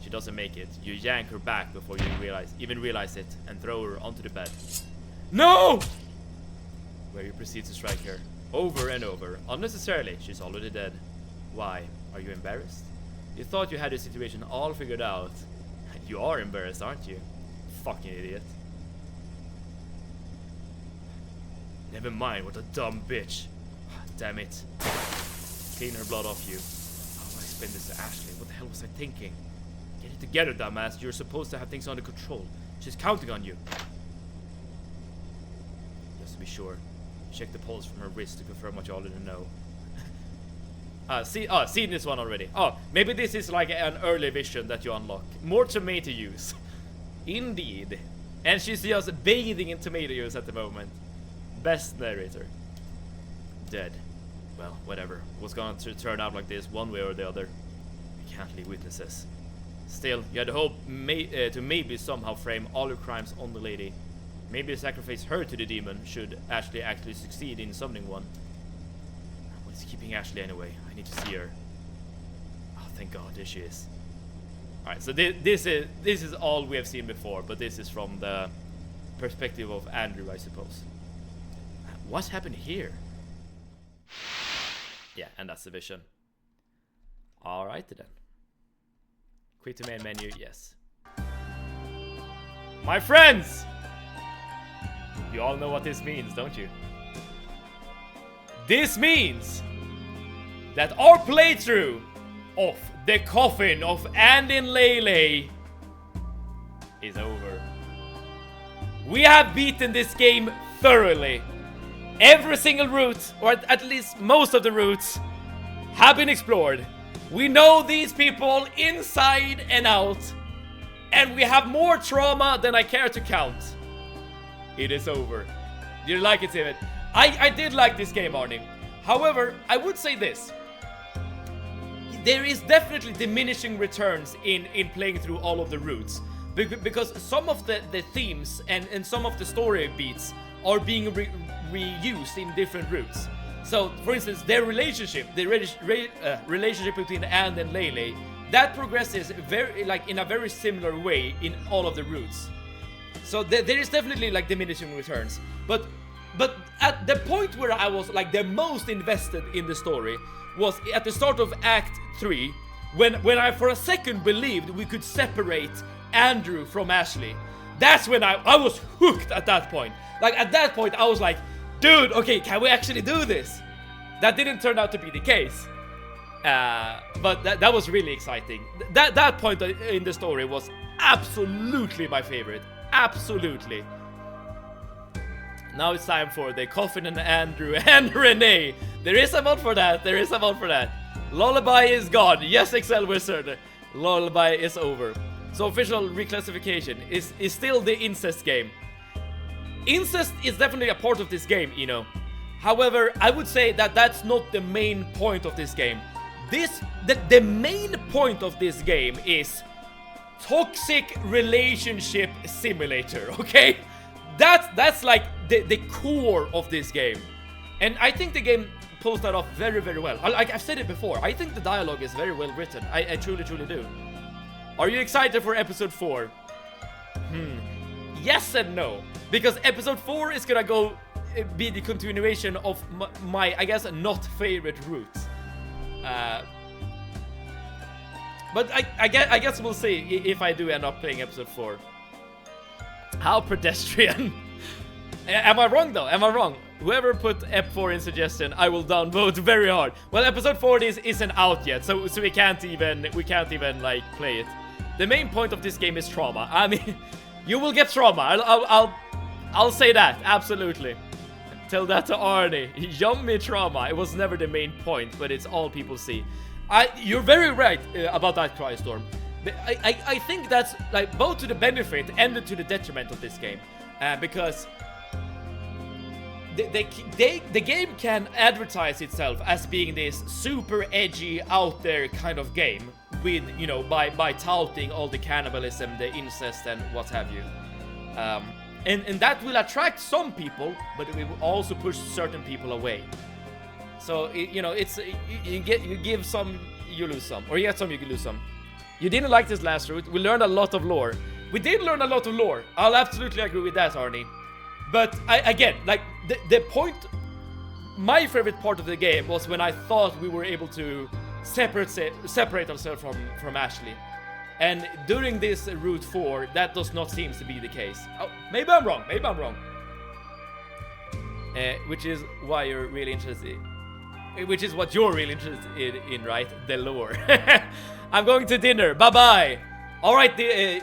She doesn't make it. You yank her back before you even realize it and throw her onto the bed. No! Where you proceed to strike her. Over and over. Unnecessarily. She's already dead. Why? Are you embarrassed? You thought you had the situation all figured out. You are embarrassed, aren't you? Fucking idiot. Never mind, what a dumb bitch. Damn it. Clean her blood off you. How do I explain this to Ashley? What the hell was I thinking? Get it together, dumbass. You're supposed to have things under control. She's counting on you. Just to be sure, check the pulse from her wrist to confirm what you already know. Seen this one already. Oh, maybe this is like an early vision that you unlock. More tomato juice. Indeed. And she's just bathing in tomato juice at the moment. Best narrator. Dead. Well, whatever. What's going to turn out like this one way or the other? We can't leave witnesses. Still, you had hope to maybe somehow frame all your crimes on the lady. Maybe sacrifice her to the demon should Ashley actually succeed in summoning one. What's keeping Ashley anyway? I need to see her. Oh, thank God, there she is. Alright, so this is all we have seen before, but this is from the perspective of Andrew, I suppose. What happened here? Yeah, and that's the vision. Alright then. Quit to main menu, yes. My friends! You all know what this means, don't you? This means that our playthrough of the Coffin of Andy and Leyley is over. We have beaten this game thoroughly. Every single route, or at least most of the routes, have been explored. We know these people inside and out, and we have more trauma than I care to count. It is over. Did you like it, Steven? I did like this game, Arnie. However, I would say this. There is definitely diminishing returns in playing through all of the routes. Because some of the themes and some of the story beats are being reused in different routes. So, for instance, their relationship, the relationship between Anne and Leyley, that progresses in a very similar way in all of the routes. So there is definitely like diminishing returns. But at the point where I was like the most invested in the story was at the start of Act 3, when I for a second believed we could separate Andrew from Ashley. That's when I was hooked at that point. Like at that point I was like, dude, okay, can we actually do this? That didn't turn out to be the case. But that was really exciting. That point in the story was absolutely my favorite. Absolutely. Now it's time for the Coffin and Andrew and Renee. There is a vote for that. There is a vote for that. Lullaby is gone. Yes, Excel Wizard. Lullaby is over. So official reclassification is still the incest game. Incest is definitely a part of this game, you know. However, I would say that that's not the main point of this game. The main point of this game is toxic relationship simulator, okay? That's like the core of this game. And I think the game pulls that off very, very well. Like I've said it before, I think the dialogue is very well written. I truly, truly do. Are you excited for episode 4? Yes and no. Because episode 4 is gonna be the continuation of my I guess, not favorite routes. But I guess we'll see if I do end up playing episode 4. How pedestrian. Am I wrong though? Am I wrong? Whoever put Ep4 in suggestion, I will downvote very hard. Well, episode 4 isn't out yet, so we can't even like play it. The main point of this game is trauma. I mean, you will get trauma. I'll say that absolutely. Tell that to Arnie. Yummy trauma. It was never the main point, but it's all people see. You're very right about that, Crystorm. I think that's like both to the benefit and to the detriment of this game, because the game can advertise itself as being this super edgy, out there kind of game with, you know, by touting all the cannibalism, the incest, and what have you. And that will attract some people, but it will also push certain people away. So, you know, it's you give some, you lose some. Or you get some, you lose some. You didn't like this last route. We learned a lot of lore. We did learn a lot of lore. I'll absolutely agree with that, Arnie. But, again, like, the point... My favorite part of the game was when I thought we were able to separate ourselves from Ashley. And during this Route 4, that does not seem to be the case. Oh, maybe I'm wrong. Maybe I'm wrong. Which is why you're really interested. Which is what you're really interested in, right? The lore. I'm going to dinner. Bye-bye. Alright,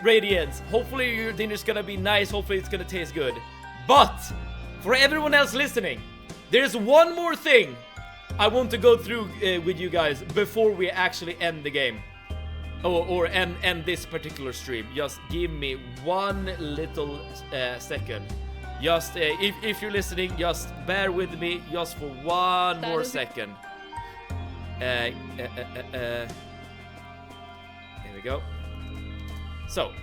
Radiance. Hopefully your dinner's gonna be nice. Hopefully it's gonna taste good. But, for everyone else listening, there's one more thing I want to go through with you guys before we actually end the game. Or end this particular stream. Just give me one little second. Just, if you're listening, just bear with me just for one more second. Here we go. So,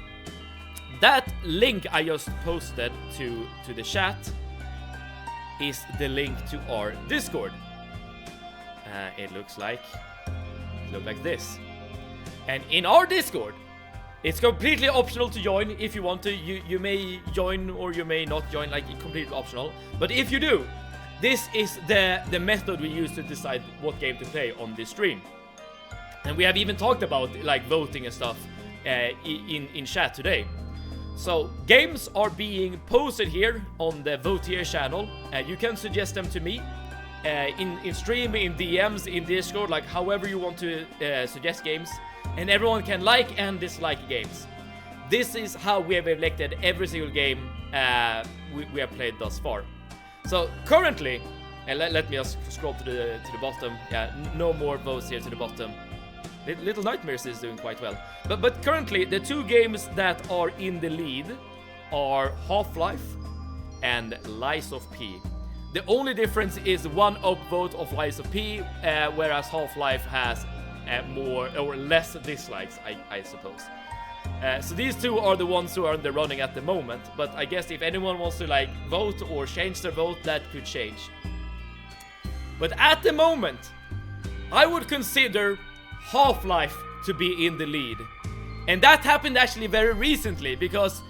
that link I just posted to the chat is the link to our Discord. It looks like this. And in our Discord, it's completely optional to join. If you want to, you may join or you may not join, like completely optional. But if you do, this is the method we use to decide what game to play on this stream. And we have even talked about like voting and stuff in chat today. So games are being posted here on the Vote Here channel. You can suggest them to me in stream, in DMs, in Discord, like however you want to suggest games. And everyone can like and dislike games. This is how we have elected every single game we have played thus far. So currently, and let me just scroll to the bottom. Yeah, no more votes here to the bottom. Little Nightmares is doing quite well. But currently, the two games that are in the lead are Half-Life and Lies of P. The only difference is one upvote of Lies of P, whereas Half-Life has more or less dislikes, I suppose. So these two are the ones who are in the running at the moment. But I guess if anyone wants to like vote or change their vote, that could change. But at the moment, I would consider Half-Life to be in the lead. And that happened actually very recently, because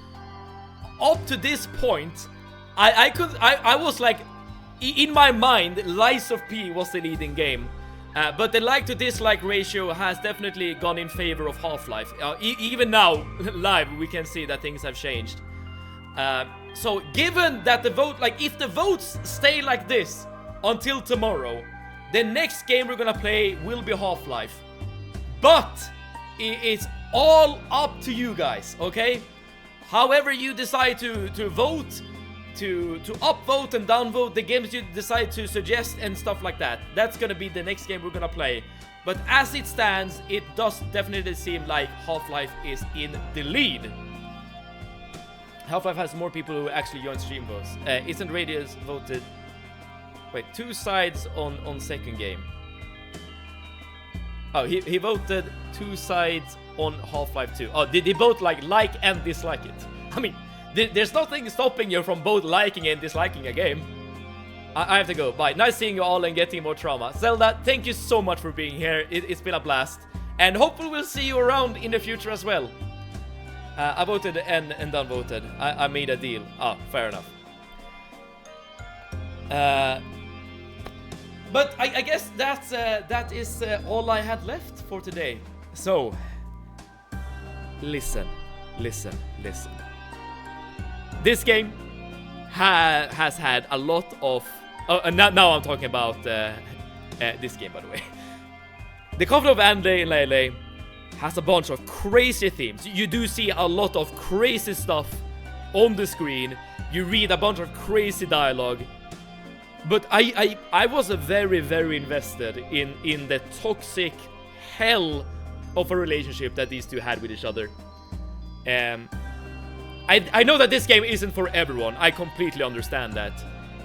up to this point, I was like, in my mind, Lies of P was the leading game. But the like to dislike ratio has definitely gone in favor of Half-Life. Even now, live, we can see that things have changed. So given that the vote, like if the votes stay like this until tomorrow, the next game we're gonna play will be Half-Life. But it's all up to you guys, okay? However you decide to vote, to upvote and downvote the games you decide to suggest and stuff like that, that's gonna be the next game we're gonna play. But as it stands, it does definitely seem like Half-Life is in the lead. Half-Life has more people who actually join stream votes. Isn't Radius voted? Wait, 2 sides on second game. Oh, he voted 2 sides on Half-Life 2. Oh, did he both like and dislike it? I mean, there's nothing stopping you from both liking and disliking a game. I have to go. Bye. Nice seeing you all and getting more trauma. Zelda, thank you so much for being here. It's been a blast. And hopefully we'll see you around in the future as well. I voted and downvoted. I made a deal. Ah, fair enough. But I guess that is all I had left for today. So, listen. This game has had a lot of... now I'm talking about this game, by the way. The Coffin of Andy and Leyley has a bunch of crazy themes. You do see a lot of crazy stuff on the screen. You read a bunch of crazy dialogue. But I was very, very invested in the toxic hell of a relationship that these two had with each other. I know that this game isn't for everyone. I completely understand that.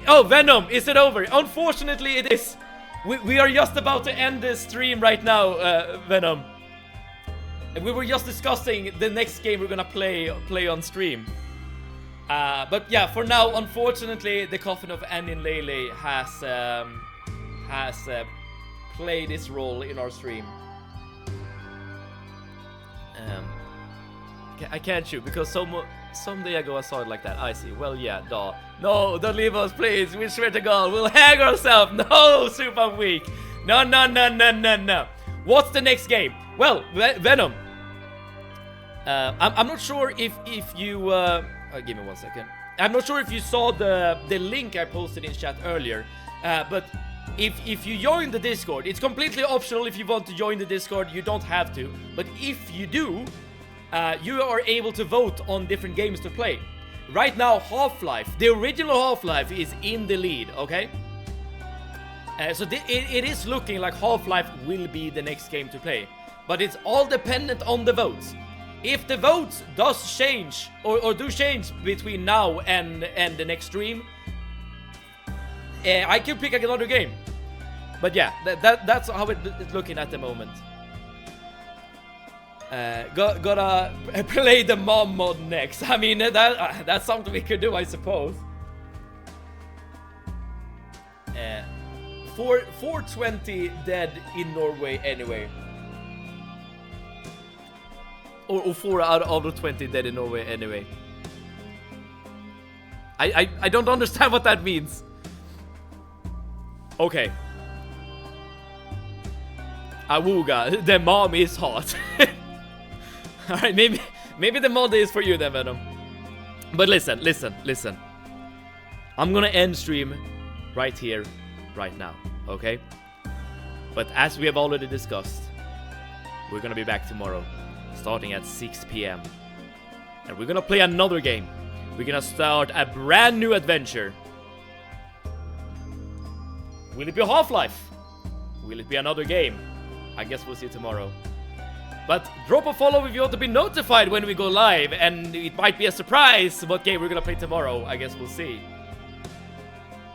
Oh, Venom, is it over? Unfortunately, it is. We are just about to end the stream right now, Venom. And we were just discussing the next game we're gonna play on stream. But yeah, for now, unfortunately, the Coffin of Annie and Leyley has played its role in our stream. I can't shoot because someday ago I saw it like that. I see. Well, yeah, duh. No, don't leave us, please. We swear to God, we'll hang ourselves. No, super weak. No. What's the next game? Well, Venom. I'm not sure if you. Give me 1 second. I'm not sure if you saw the link I posted in chat earlier, but if you join the Discord, it's completely optional. If you want to join the Discord, you don't have to. But if you do, you are able to vote on different games to play. Right now, Half-Life, the original Half-Life, is in the lead. Okay. So it is looking like Half-Life will be the next game to play, but it's all dependent on the votes. If the votes does change or do change between now and the next stream, I can pick another game. But yeah, that's how it's looking at the moment. Gotta play the mom mod next. I mean, that's something we could do, I suppose. 420 dead in Norway anyway. Or 4 out of 20 dead in Norway anyway. I don't understand what that means. Okay. Awooga, the mom is hot. Alright, maybe the mod is for you then, Venom. But listen. I'm gonna end stream right here, right now, okay? But as we have already discussed, we're gonna be back tomorrow, starting at 6 p.m. And we're gonna play another game. We're gonna start a brand new adventure. Will it be Half-Life? Will it be another game? I guess we'll see tomorrow. But drop a follow if you want to be notified when we go live, and it might be a surprise what game we're gonna play tomorrow. I guess we'll see.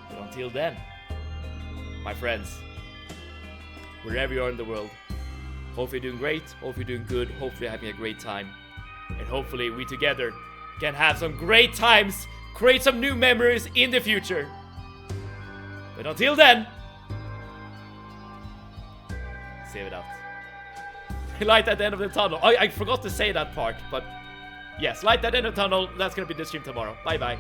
But until then, my friends, wherever you are in the world, hope you're doing great, hope you're doing good, hopefully you're having a great time. And hopefully we together can have some great times, create some new memories in the future. But until then, save it out. Light at the end of the tunnel. I forgot to say that part, but yes, light at the end of the tunnel. That's gonna be the stream tomorrow. Bye bye.